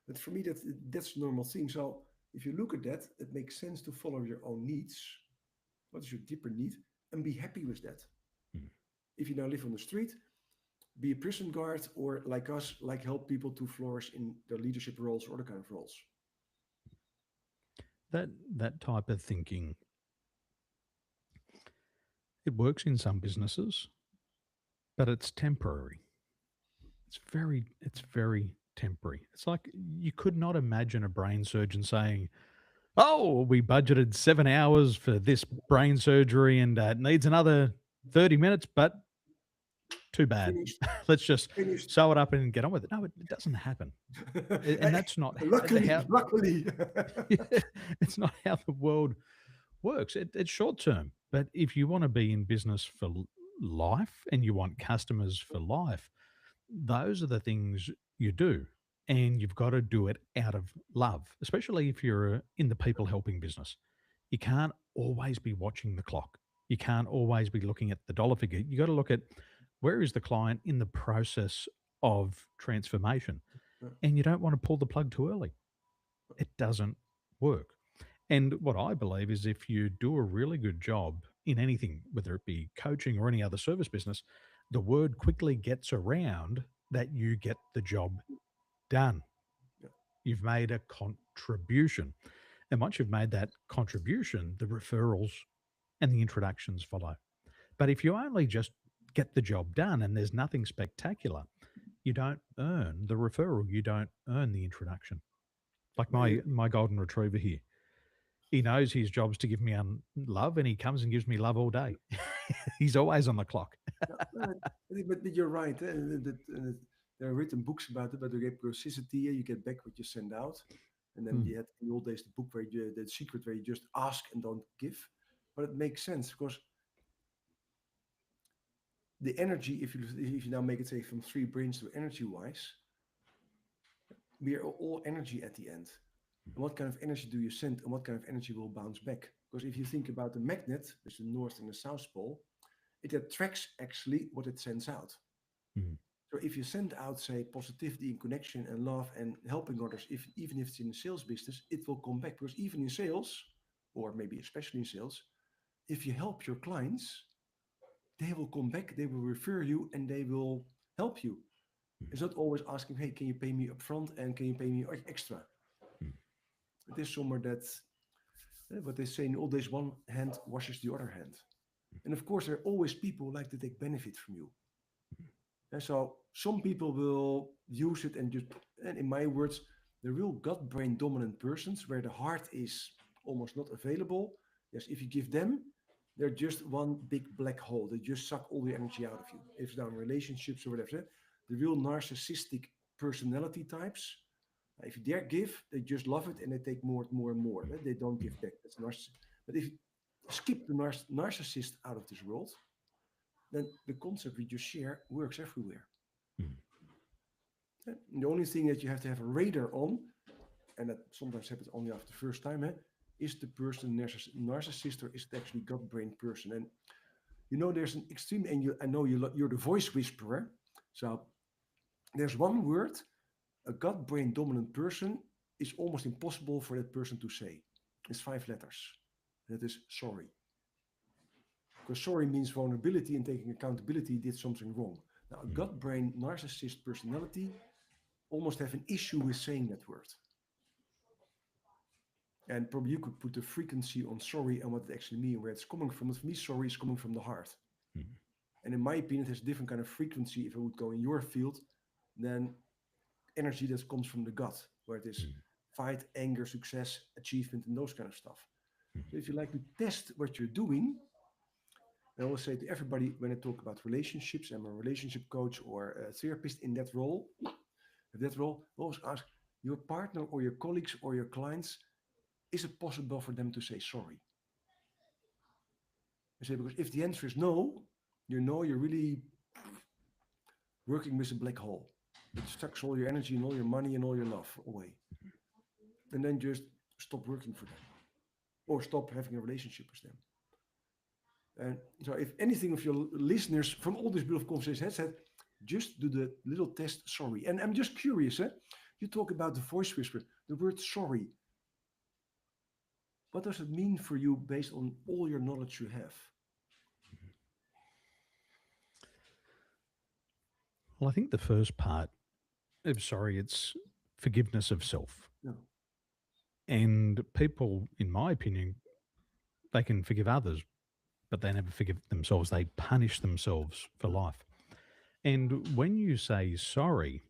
But for me, that's a normal thing. So if you look at that, it makes sense to follow your own needs. What is your deeper need? And be happy with that. If you now live on the street, be a prison guard, or like us, help people to flourish in their leadership roles or other kind of roles. That type of thinking, it works in some businesses, but it's temporary. It's very temporary. It's like you could not imagine a brain surgeon saying, oh, we budgeted 7 hours for this brain surgery and it needs another 30 minutes, but too bad. Let's just sew it up and get on with it. No, it doesn't happen. And that's not luckily. It's not how the world works. It's short term. But if you want to be in business for life and you want customers for life, those are the things you do. And you've got to do it out of love, especially if you're in the people helping business. You can't always be watching the clock. You can't always be looking at the dollar figure. You got to look at where is the client in the process of transformation, yeah, and you don't want to pull the plug too early. It doesn't work. And what I believe is if you do a really good job in anything, whether it be coaching or any other service business, the word quickly gets around that you get the job done. yeah. You've made a contribution. And once you've made that contribution, the referrals and the introductions follow. But if you only just get the job done and there's nothing spectacular, you don't earn the referral, you don't earn the introduction. Like Yeah, my golden retriever here. He knows his job's to give me love, and he comes and gives me love all day. He's always on the clock. yeah, but you're right. There are written books about the reciprocity. You get back what you send out, and then Mm, you had in the old days the book where the secret where you just ask and don't give. But it makes sense because the energy, if you now make it say from three brains to energy wise, we are all energy at the end. And what kind of energy do you send, and what kind of energy will bounce back? Because if you think about the magnet, there's the north and the south pole, it attracts actually what it sends out. mm, So if you send out, say, positivity and connection and love and helping others, if even if it's in the sales business, it will come back. Because even in sales, or maybe especially in sales, if you help your clients, they will come back, they will refer you, and they will help you. It's not always asking, hey, can you pay me upfront and can you pay me extra? mm, It is somewhere that what they say in old days, one hand washes the other hand. And of course, there are always people who like to take benefit from you. And so some people will use it and just, and in my words, the real gut brain dominant persons where the heart is almost not available. Yes, if you give them, they're just one big black hole. They just suck all the energy out of you. If it's down in relationships or whatever. The real narcissistic personality types, if you dare give, they just love it and they take more and more and more. They don't give back. That's narcissist. But if you skip the narcissist out of this world, then the concept we just share works everywhere. mm, The only thing that you have to have a radar on, and that sometimes happens only after the first time, is the person narcissist or is it actually gut brain person? And there's an extreme, and I know you're the voice whisperer. So there's one word, a gut brain dominant person is almost impossible for that person to say. It's 5 letters. That is sorry. Because sorry means vulnerability and taking accountability did something wrong. Now, a mm, gut brain narcissist personality almost have an issue with saying that word. And probably you could put the frequency on sorry and what it actually means, where it's coming from. For me, sorry is coming from the heart. mm, And in my opinion, it has a different kind of frequency if it would go in your field than energy that comes from the gut, where it is mm, fight, anger, success, achievement, and those kind of stuff. mm, So if you like to test what you're doing, I always say to everybody when I talk about relationships, I'm a relationship coach or a therapist in that role. Always ask your partner or your colleagues or your clients, is it possible for them to say sorry? I say, because if the answer is no, you're really working with a black hole. It sucks all your energy and all your money and all your love away. And then just stop working for them or stop having a relationship with them. And so if anything of your listeners from all this beautiful conversation has said, just do the little test sorry. And I'm just curious, you talk about the voice whisper, the word sorry. What does it mean for you based on all your knowledge you have? Well, I think the first part, I'm sorry, it's forgiveness of self. No. And people, in my opinion, they can forgive others, but they never forgive themselves. They punish themselves for life. And when you say sorry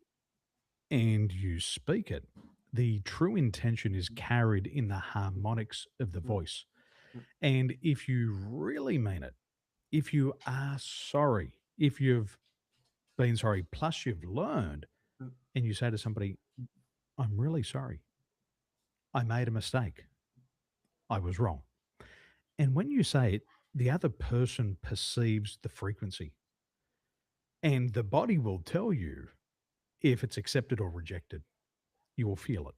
and you speak it, the true intention is carried in the harmonics of the Mm, voice. mm, And if you really mean it, if you are sorry, if you've been sorry, plus you've learned, mm, and you say to somebody, I'm really sorry. I made a mistake. I was wrong. And when you say it, the other person perceives the frequency, and the body will tell you if it's accepted or rejected. You will feel it.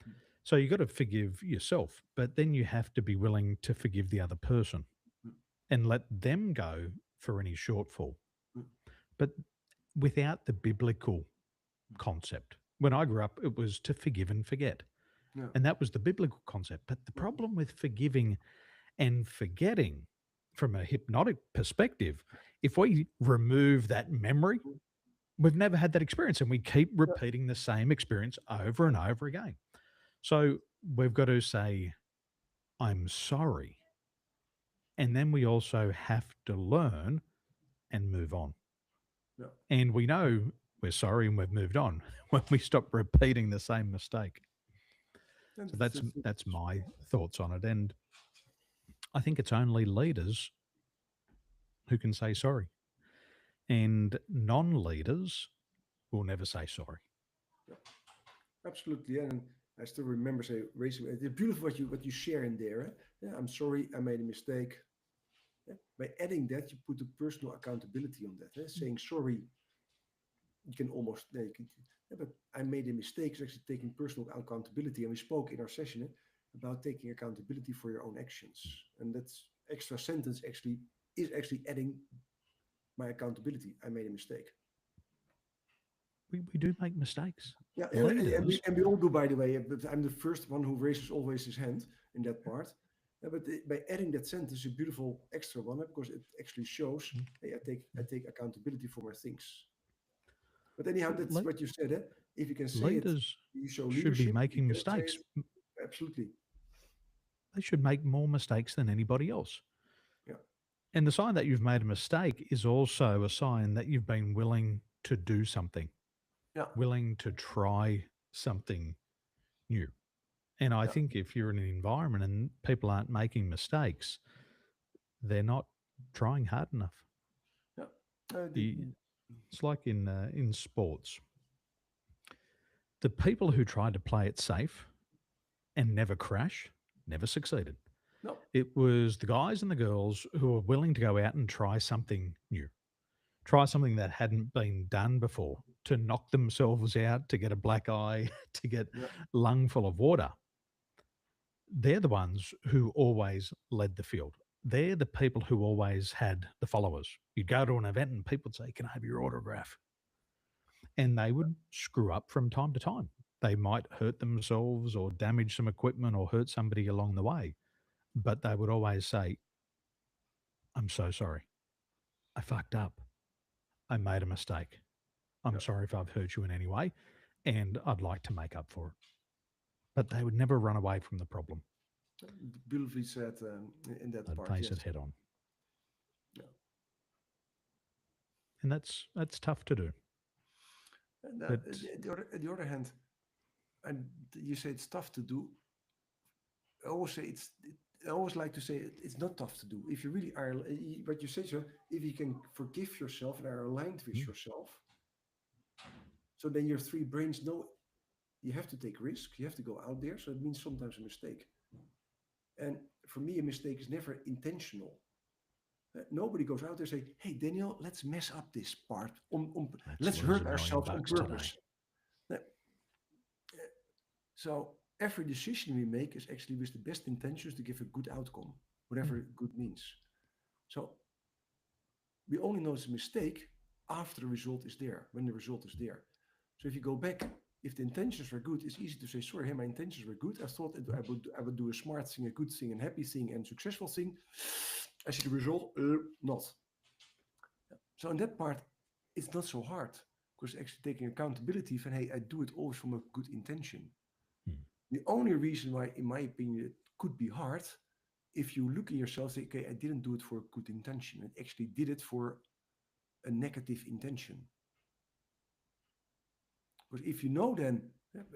mm, So you got to forgive yourself, but then you have to be willing to forgive the other person mm, and let them go for any shortfall. mm, But without the biblical concept. When I grew up, it was to forgive and forget. Yeah. And that was the biblical concept. But the problem with forgiving and forgetting from a hypnotic perspective, if we remove that memory, we've never had that experience and we keep repeating the same experience over and over again. So we've got to say, I'm sorry. And then we also have to learn and move on. Yeah. And we know we're sorry and we've moved on when we stop repeating the same mistake. And So that's my thoughts on it. And I think it's only leaders who can say sorry. And non-leaders will never say sorry. yeah, absolutely. And I still remember say raising. It's beautiful what you share in there. Yeah, I'm sorry, I made a mistake. Yeah. By adding that, you put the personal accountability on that. Saying sorry, you can almost. But I made a mistake. Is actually taking personal accountability. And we spoke in our session about taking accountability for your own actions. And that's extra sentence is actually adding my accountability. I made a mistake. We do make mistakes. Yeah, Leaders, and we all do, by the way. But I'm the first one who raises always his hand in that part. But by adding that sentence, a beautiful extra one, because it actually shows, hey, I take accountability for my things. But anyhow, that's what you said. If you can say leaders you show should be leadership. making You cannot say mistakes. it. Absolutely. They should make more mistakes than anybody else. Yeah. And the sign that you've made a mistake is also a sign that you've been willing to do something, Yeah. willing to try something new. And I think if you're in an environment and people aren't making mistakes, they're not trying hard enough. Yeah. It's like in sports. The people who tried to play it safe and never crash never succeeded. No. It was the guys and the girls who were willing to go out and try something new, try something that hadn't been done before, to knock themselves out, to get a black eye, to get lung full of water. They're the ones who always led the field. They're the people who always had the followers. You'd go to an event and people would say, "Can I have your autograph?" And they would screw up from time to time. They might hurt themselves or damage some equipment or hurt somebody along the way. But they would always say, "I'm so sorry. I fucked up. I made a mistake. I'm sorry if I've hurt you in any way, and I'd like to make up for it." But they would never run away from the problem. Beautifully said in that They'd part. face Yes. it head on. Yeah. And that's tough to do. And But on the other hand, and you say it's tough to do. I always like to say it's not tough to do. If you really are, what you say, so if you can forgive yourself and are aligned with yourself, so then your three brains know you have to take risk, you have to go out there. So it means sometimes a mistake. And for me, a mistake is never intentional. Nobody goes out there and say, "Hey, Daniel, let's mess up this part. Let's hurt ourselves on purpose." So every decision we make is actually with the best intentions to give a good outcome, whatever good means. So we only know it's a mistake after the result is there, when the result is there. So if you go back, if the intentions were good, it's easy to say, "Sorry, hey, my intentions were good. I thought I would do a smart thing, a good thing, and happy thing, and successful thing. I see the result, not." So in that part, it's not so hard, because actually taking accountability for, hey, I do it always from a good intention. The only reason why, in my opinion, it could be hard, if you look at yourself, say, "Okay, I didn't do it for a good intention. I actually did it for a negative intention." Because if you know, then,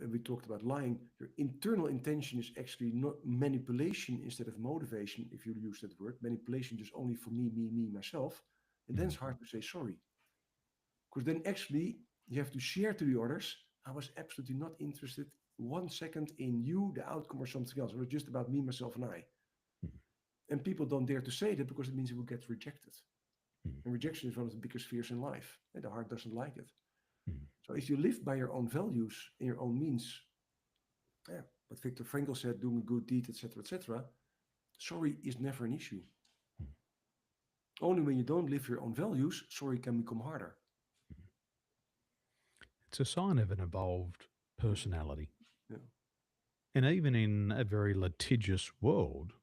we talked about lying, your internal intention is actually not manipulation instead of motivation, if you use that word. Manipulation just only for me, myself. And then it's hard to say sorry. Because then actually you have to share to the others, "I was absolutely not interested 1 second in you, the outcome, or something else. It was just about me, myself, and I." And people don't dare to say that because it means it will get rejected. And rejection is one of the biggest fears in life. And the heart doesn't like it. So if you live by your own values and your own means, what Victor Frankl said, doing a good deed, etc., sorry is never an issue. Only when you don't live your own values, sorry can become harder. It's a sign of an evolved Yeah, personality. yeah, And even in a very litigious world,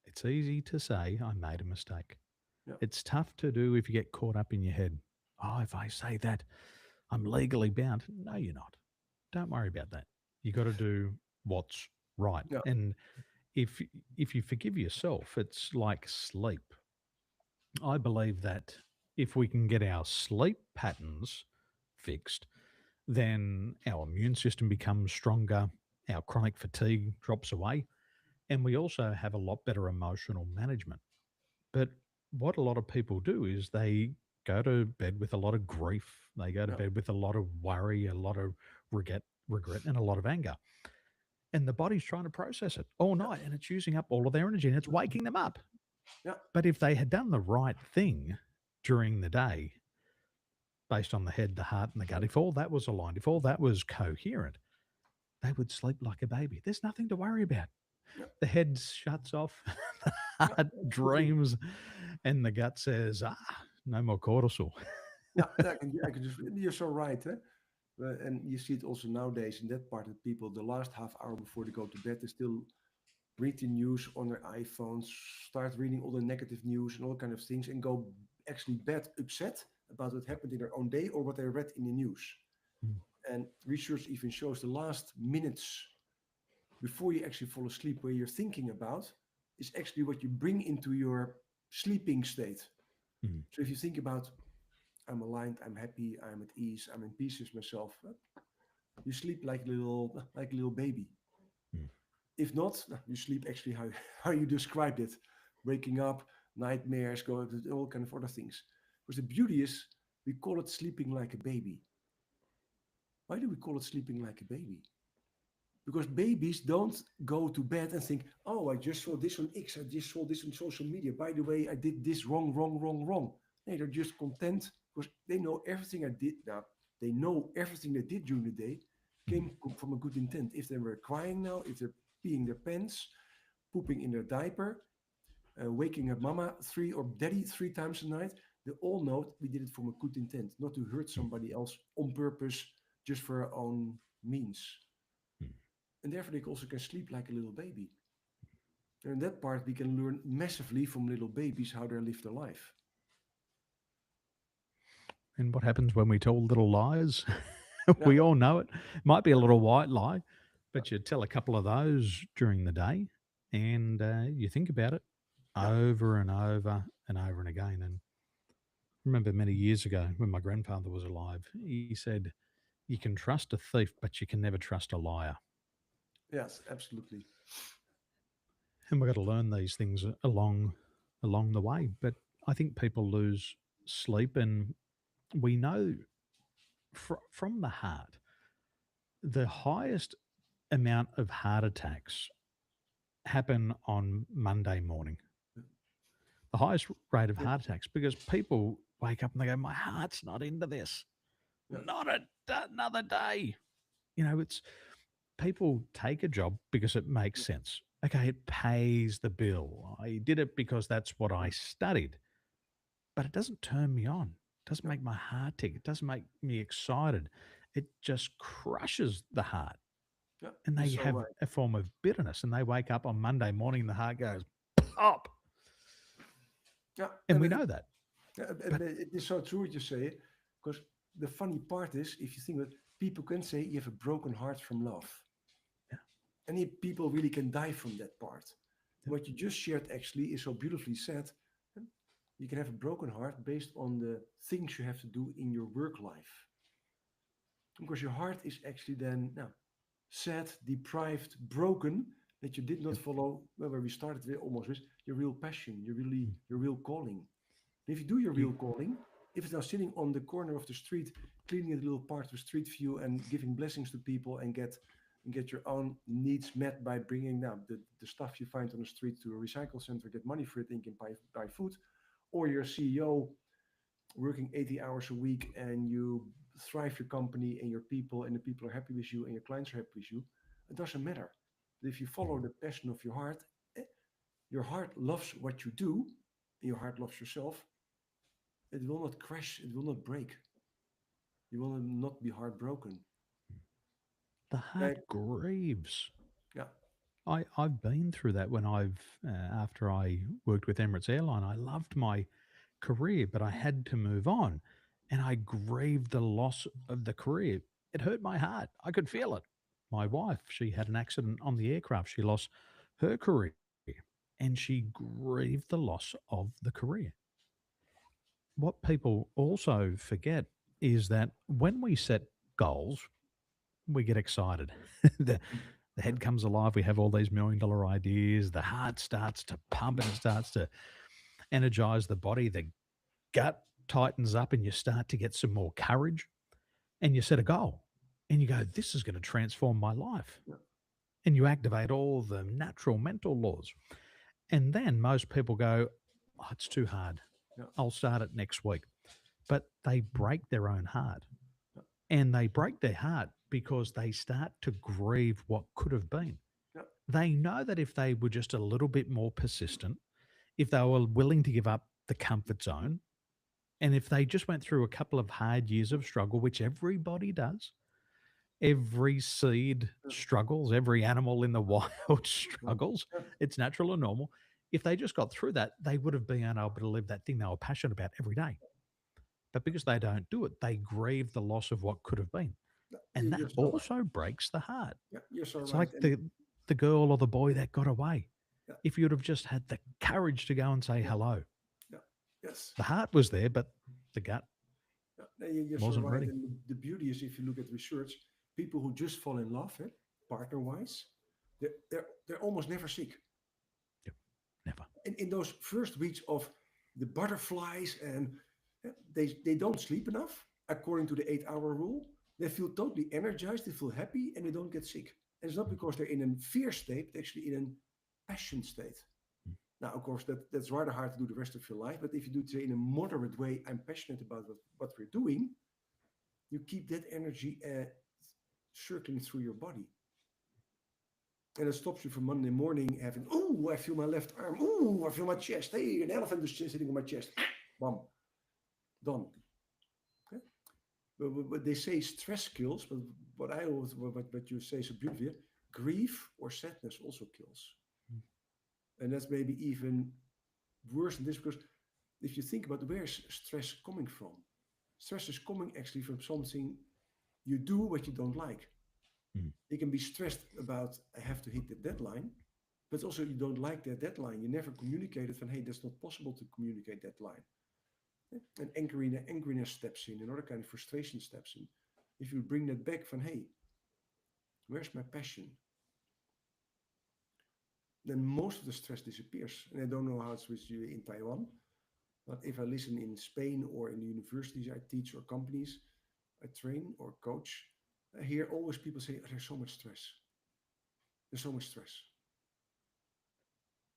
it's easy to say, I made a mistake. yeah, It's tough to do if you get caught up in your head. Oh, if I say that, I'm legally bound. No, you're not. Don't worry about that. You got to do what's right. yeah, And if if you forgive yourself, it's like sleep. I believe that if we can get our sleep patterns fixed, then our immune system becomes stronger, our chronic fatigue drops away, and we also have a lot better emotional management. But what a lot of people do is they go to bed with a lot of grief, they go to yeah, bed with a lot of worry, a lot of regret, and a lot of anger. And the body's trying to process it all yeah, night and it's using up all of their energy and it's waking them up. yeah, But if they had done the right thing during the day, based on the head, the heart, and the gut, if all that was aligned, if all that was coherent, they would sleep like a baby. There's nothing to worry about. yeah, The head shuts off, the yeah, heart absolutely. dreams, and the gut says, no more cortisol. Yeah, I can just, you're so right. Eh? And you see it also nowadays in that part that people, the last half hour before they go to bed, they still read the news on their iPhones, start reading all the negative news and all kind of things, and go actually bed upset about what happened in their own day or what they read in the news. Mm, And research even shows the last minutes before you actually fall asleep, where you're thinking about, is actually what you bring into your sleeping state. mm, So if you think about, I'm aligned, I'm happy, I'm at ease, I'm in peace with myself, you sleep like a little baby. mm, If not, you sleep actually how, how you described it, waking up, nightmares, going to all kind of other things. Because the beauty is, we call it sleeping like a baby. Why do we call it sleeping like a baby? Because babies don't go to bed and think, oh, I just saw this on X, I just saw this on social media. By the way, I did this wrong, wrong, wrong, wrong. No, they're just content because they know everything I did. Now, they know everything they did during the day mm, came from a good intent. If they were crying now, if they're peeing their pants, pooping in their diaper, waking up mama three or daddy three times a night, they all know we did it from a good intent, not to hurt mm, somebody else on purpose, just for our own means. mm. And therefore, they also can sleep like a little baby. And in that part, we can learn massively from little babies how they live their life. And what happens when we tell little lies? Yeah, We all know it. Might be a yeah, little white lie, yeah, but you tell a couple of those during the day and you think about it yeah, over and over and over and again. And I remember many years ago when my grandfather was alive, he said, you can trust a thief, but you can never trust a liar. yes, absolutely. And we've got to learn these things along the way. But I think people lose sleep, and we know from the heart, the highest amount of heart attacks happen on Monday morning. Yeah, The highest rate of yeah, heart attacks because people wake up and they go, "My heart's not into this. yeah, Not another day." It's people take a job because it makes sense. Okay, it pays the bill. I did it because that's what I studied, but it doesn't turn me on. It doesn't yeah, make my heart tick. It doesn't make me excited. It just crushes the heart. yeah. And You're they so have right. a form of bitterness and they wake up on Monday morning and the heart goes pop. Yeah, And we know that. But it is so true what you say. Because the funny part is, if you think that people can say you have a broken heart from love, yeah, and people really can die from that part. yeah, What you just shared actually is so beautifully said. You can have a broken heart based on the things you have to do in your work life. Because your heart is actually then now sad, deprived, broken, that you did not yeah, follow where we started with almost with your real passion, mm, your real calling. And if you do your you, real calling, if it's now sitting on the corner of the street, cleaning a little part of street view and giving blessings to people and get your own needs met by bringing now the stuff you find on the street to a recycle center, get money for it, and you can buy food, or you're a CEO working 80 hours a week and you thrive your company and your people and the people are happy with you and your clients are happy with you, it doesn't matter. If you follow mm, the passion of eh, your heart loves what you do, and your heart loves yourself, it will not crash, it will not break. You will not be heartbroken. The Like, heart grieves. yeah, I've been through that when after I worked with Emirates Airline, I loved my career, but I had to move on. And I grieved the loss of the career. It hurt my heart. I could feel it. My wife, she had an accident on the aircraft. She lost her career and she grieved the loss of the career. What people also forget is that when we set goals, we get excited. the, the yeah, head comes alive. We have all these $1 million ideas. The heart starts to pump and it starts to energize the body. The gut tightens up and you start to get some more courage and you set a goal and you go, this is going to transform my life. yeah, And you activate all the natural mental laws. And then most people go, oh, it's too hard. yeah, I'll start it next week. But they break their own heart. yeah, And they break their heart because they start to grieve what could have been. yeah, They know that if they were just a little bit more persistent, if they were willing to give up the comfort zone, and if they just went through a couple of hard years of struggle, which everybody does, every seed yeah, struggles, every animal in the wild yeah, struggles, yeah, it's natural and normal. If they just got through that, they would have been able to live that thing they were passionate about every day. But because they don't do it, they grieve the loss of what could have been. yeah. And that You're so right. also breaks the heart. Yeah, you're so It's right. like And the girl or the boy that got away. yeah, If you'd have just had the courage to go and say yeah, hello, yeah, yes. the heart was there, but the gut Yeah, no, you're so wasn't right. ready. And the beauty is, if you look at research, people who just fall in love, partner-wise, they're almost never sick. Yep, never. In those first weeks of the butterflies, and they don't sleep enough according to the 8-hour rule. They feel totally energized, they feel happy, and they don't get sick. And it's not because they're in a fear state, they're actually in a passion state. Mm. Now, of course, that's rather hard to do the rest of your life, but if you do it say, in a moderate way, I'm passionate about what we're doing, you keep that energy circling through your body. And it stops you from Monday morning having, oh, I feel my left arm. Oh, I feel my chest. Hey, an elephant is sitting on my chest. Bam. Done. Okay? But they say stress kills, but what you say so beautifully, grief or sadness also kills. Mm. And that's maybe even worse than this, because if you think about where is stress coming from, stress is coming actually from something you do what you don't like. Mm. You can be stressed about, I have to hit the deadline, but also you don't like that deadline. You never communicated from, hey, that's not possible to communicate that line. And angriness steps in, another kind of frustration steps in. If you bring that back from, hey, where's my passion? Then most of the stress disappears. And I don't know how it's with you in Taiwan, but if I listen in Spain or in the universities I teach or companies I train or coach, I hear always people say, oh, there's so much stress. There's so much stress.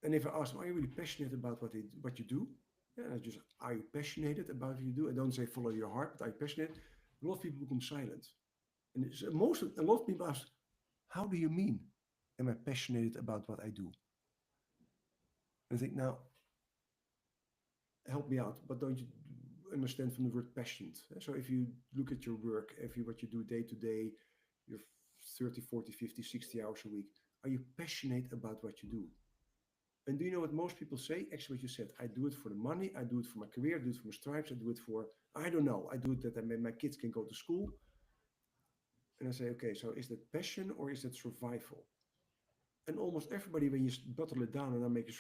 And if I ask them, are you really passionate about what you do? Yeah, I just, are you passionate about what you do? I don't say follow your heart, but are you passionate? A lot of people become silent. And a lot of people ask, how do you mean? Am I passionate about what I do? And I think, now, help me out, but don't you understand from the word passionate? So if you look at your work, what you do day to day, you're 30, 40, 50, 60 hours a week, are you passionate about what you do? And do you know what most people say? Actually, what you said, I do it for the money, I do it for my career, I do it for my stripes, I do it for, I don't know, I do it that my kids can go to school. And I say, okay, so is that passion or is that survival? And almost everybody, when you bottle it down and I make it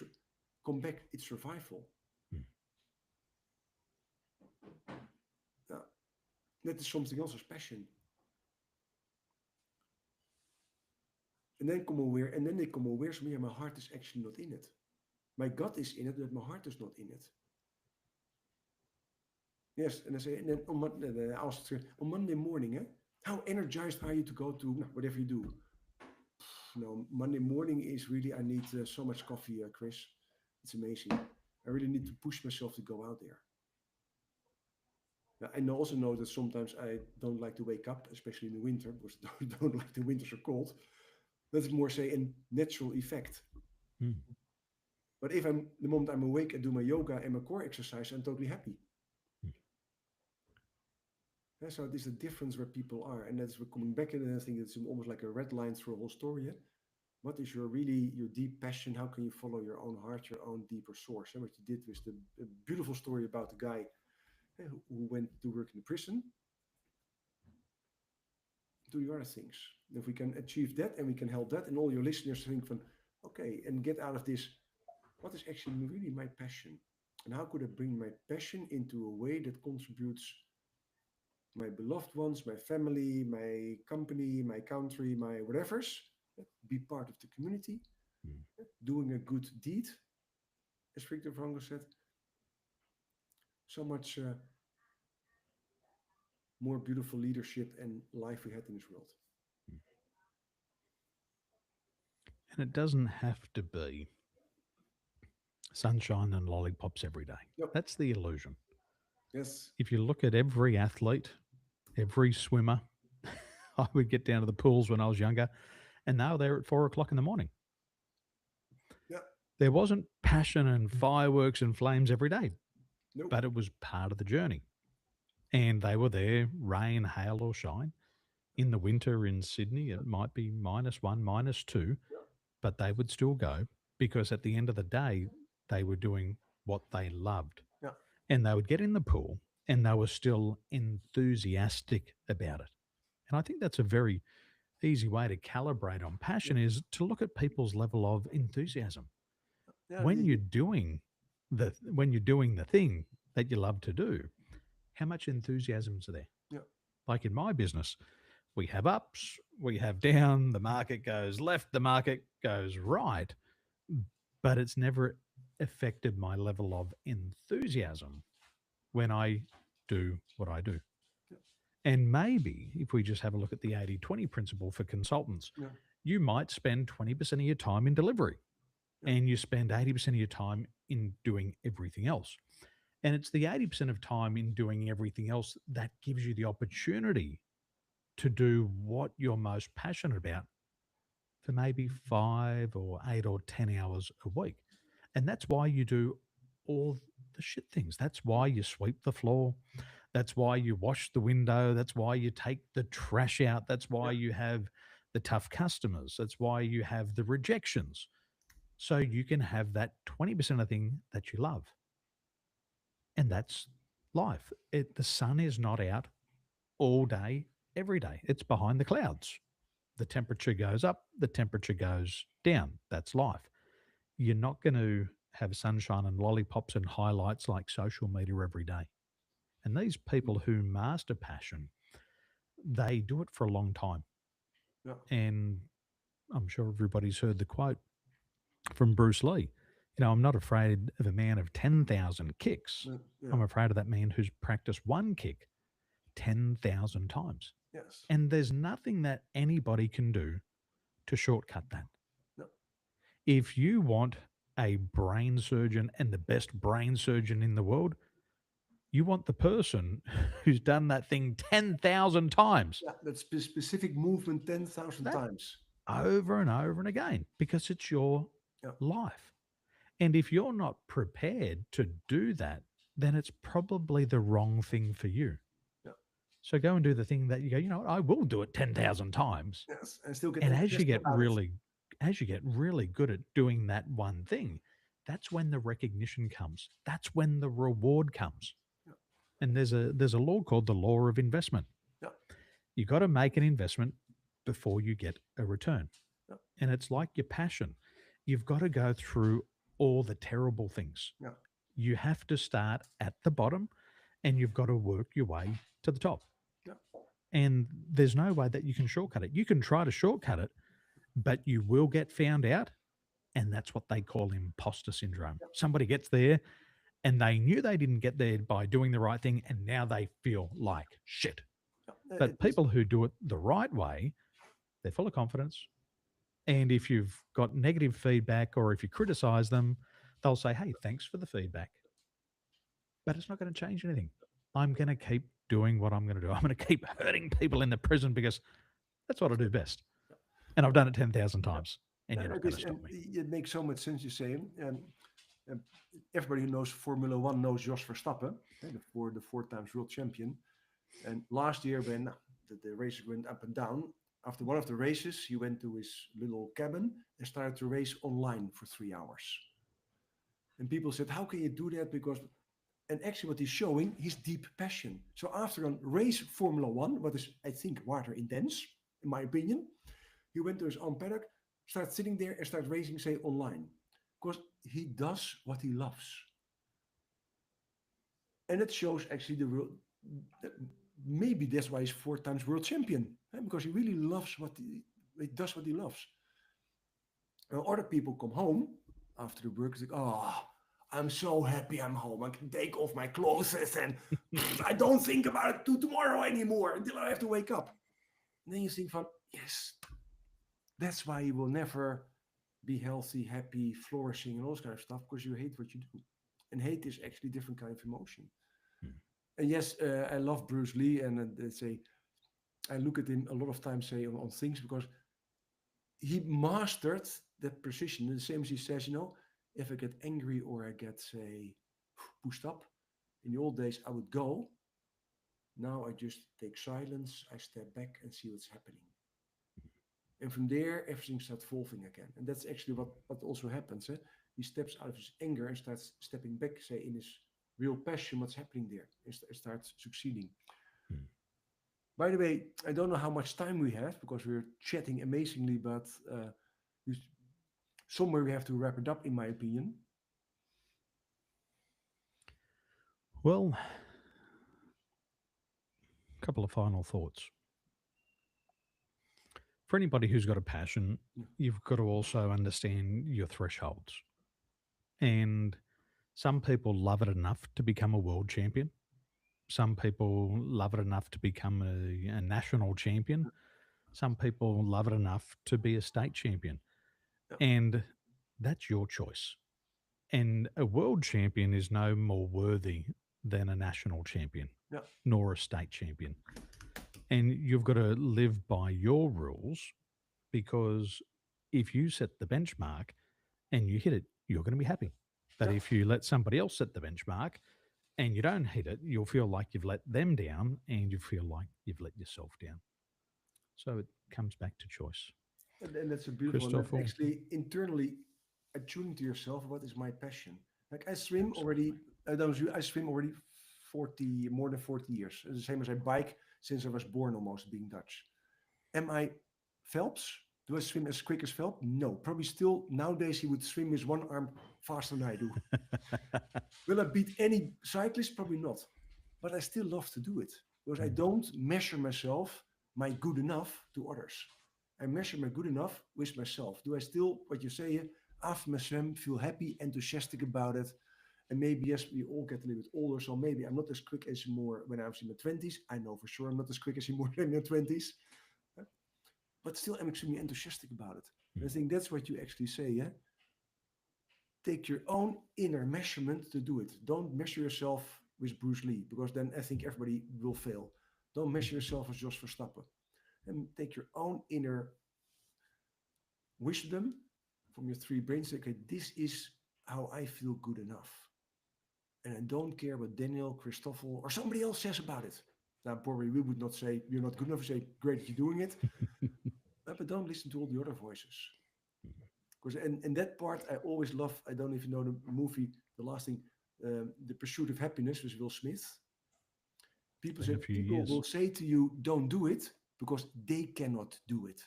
come back, it's survival. Mm. Now, that is something else as passion. And then they come aware, so yeah, my heart is actually not in it. My gut is in it, but my heart is not in it. Yes, and I say, and then I ask on Monday morning, how energized are you to go to whatever you do? No, Monday morning is really, I need so much coffee, Chris. It's amazing. I really need to push myself to go out there. Now, I also know that sometimes I don't like to wake up, especially in the winter, because I don't like the winters are cold. That's more, say, a natural effect. Mm. But if the moment I'm awake and do my yoga and my core exercise, I'm totally happy. Mm. Yeah, so there's a difference where people are, and that's we're coming back in, and I think it's almost like a red line through a whole story. Yeah? What is your deep passion? How can you follow your own heart, your own deeper source? And what you did was the beautiful story about the guy who went to work in the prison, do the other things. If we can achieve that and we can help that, and all your listeners think from, okay, and get out of this, what is actually really my passion? And how could I bring my passion into a way that contributes my beloved ones, my family, my company, my country, my whatever's, be part of the community, Mm. doing a good deed, as Victor Frankl said, so much more beautiful leadership and life we had in this world. And it doesn't have to be sunshine and lollipops every day. Yep. That's the illusion. Yes. If you look at every athlete, every swimmer, I would get down to the pools when I was younger, and now they're at 4 o'clock in the morning. Yeah. There wasn't passion and fireworks and flames every day, Nope. but it was part of the journey. And they were there, rain, hail, or shine. In the winter in Sydney, it might be -1, -2, Yeah. but they would still go because at the end of the day, they were doing what they loved. Yeah. And they would get in the pool and they were still enthusiastic about it. And I think that's a very easy way to calibrate on passion is to look at people's level of enthusiasm. Yeah. When you're doing the thing that you love to do, how much enthusiasm is there? Yeah. Like in my business, we have ups, we have down, the market goes left, the market goes right, but it's never affected my level of enthusiasm when I do what I do. Yeah. And maybe if we just have a look at the 80-20 principle for consultants, Yeah. you might spend 20% of your time in delivery Yeah. and you spend 80% of your time in doing everything else. And it's the 80% of time in doing everything else that gives you the opportunity to do what you're most passionate about for maybe 5 or 8 or 10 hours a week. And that's why you do all the shit things. That's why you sweep the floor. That's why you wash the window. That's why you take the trash out. That's why Yeah. you have the tough customers. That's why you have the rejections. So you can have that 20% of thing that you love. And that's life. The sun is not out all day, every day. It's behind the clouds. The temperature goes up, the temperature goes down. That's life. You're not going to have sunshine and lollipops and highlights like social media every day. And these people who master passion, they do it for a long time. Yeah. And I'm sure everybody's heard the quote from Bruce Lee. I'm not afraid of a man of 10,000 kicks. Yeah. I'm afraid of that man who's practiced one kick 10,000 times. Yes. And there's nothing that anybody can do to shortcut that. No. If you want a brain surgeon and the best brain surgeon in the world, you want the person who's done that thing 10,000 times. Yeah, that specific movement 10,000 times. Over and over and again, because it's your life. And if you're not prepared to do that, then it's probably the wrong thing for you. Yeah. So go and do the thing that you go, you know what, I will do it 10,000 times. Yes, and still get. And as you get really good at doing that one thing, that's when the recognition comes. That's when the reward comes. Yeah. And there's a law called the law of investment. Yeah. You got to make an investment before you get a return. Yeah. And it's like your passion. You've got to go through all the terrible things. Yeah. You have to start at the bottom and you've got to work your way to the top. Yeah. And there's no way that you can shortcut it. You can try to shortcut it, but you will get found out. And that's what they call imposter syndrome. Yeah. Somebody gets there and they knew they didn't get there by doing the right thing. And now they feel like shit. Yeah. But people who do it the right way, they're full of confidence. And if you've got negative feedback or if you criticize them, they'll say, hey, thanks for the feedback. But it's not going to change anything. I'm going to keep doing what I'm going to do. I'm going to keep hurting people in the prison because that's what I do best. And I've done it 10,000 times. And you're not going to stop me. It makes so much sense you say. Everybody who knows Formula One knows Jos Verstappen, the four times world champion. And last year, when the races went up and down, after one of the races, he went to his little cabin and started to race online for 3 hours. And people said, how can you do that? Because, and actually what he's showing, his deep passion. So after a race Formula One, what is, I think, rather intense, in my opinion, he went to his own paddock, started sitting there and started racing, say, online. Because he does what he loves. And it shows actually the world, maybe that's why he's 4 times world champion, because he really loves he does what he loves. Now, other people come home after the work, like, oh, I'm so happy I'm home. I can take off my clothes and I don't think about it till tomorrow anymore until I have to wake up. And then you think from, yes, that's why you will never be healthy, happy, flourishing, and all this kind of stuff, because you hate what you do. And hate is actually a different kind of emotion. And yes, I love Bruce Lee, and they say, I look at him a lot of times, say, on things, because he mastered that precision. The same as he says, if I get angry or I get, say, pushed up, in the old days I would go. Now I just take silence, I step back and see what's happening. And from there, everything starts evolving again. And that's actually what also happens. He steps out of his anger and starts stepping back, say, in his real passion, what's happening there, and starts succeeding. By the way, I don't know how much time we have, because we're chatting amazingly, but somewhere we have to wrap it up, in my opinion. Well, a couple of final thoughts. For anybody who's got a passion, you've got to also understand your thresholds. And some people love it enough to become a world champion. Some people love it enough to become a national champion. Some people love it enough to be a state champion. And that's your choice. And a world champion is no more worthy than a national champion, nor a state champion. And you've got to live by your rules, because if you set the benchmark and you hit it, you're going to be happy. But if you let somebody else set the benchmark and you don't hit it, you'll feel like you've let them down, and you feel like you've let yourself down. So it comes back to choice. And that's a beautiful one. Actually, internally, attuning to yourself, what is my passion? Like I swim already, I swim already more than 40 years. It's the same as I bike since I was born, almost, being Dutch. Am I Phelps? Do I swim as quick as Phelps? No. Probably still, nowadays, he would swim with one arm faster than I do. Will I beat any cyclist? Probably not. But I still love to do it, because I don't measure myself, my good enough, to others. I measure my good enough with myself. Do I still, what you say, after my swim, feel happy, enthusiastic about it? And maybe, yes, we all get a little bit older, so maybe I'm not as quick as more when I was in my 20s. I know for sure I'm not as quick as more in my 20s. But still, I'm extremely enthusiastic about it. And I think that's what you actually say, Take your own inner measurement to do it. Don't measure yourself with Bruce Lee, because then I think everybody will fail. Don't measure yourself as Jos Verstappen. And take your own inner wisdom from your 3 brains. Okay, this is how I feel good enough. And I don't care what Daniel, Christoffel, or somebody else says about it. Now, probably we would not say you're not good enough. We say, great that you're doing it. But don't listen to all the other voices. Because and that part I always love. I don't know if you know the movie, the last thing, The Pursuit of Happiness with Will Smith. People will say to you, don't do it, because they cannot do it.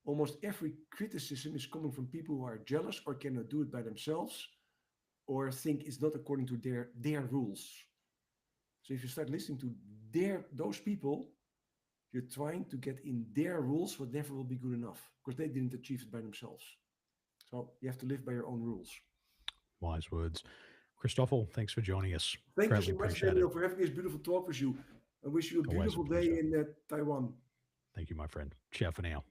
Almost every criticism is coming from people who are jealous or cannot do it by themselves, or think it's not according to their rules. So if you start listening to those people, you're trying to get in their rules, what never will be good enough, because they didn't achieve it by themselves. So you have to live by your own rules. Wise words. Christoffel, thanks for joining us. Thank you so much, Daniel, for having this beautiful talk with you. I wish you a beautiful day in Taiwan. Thank you, my friend. Ciao for now.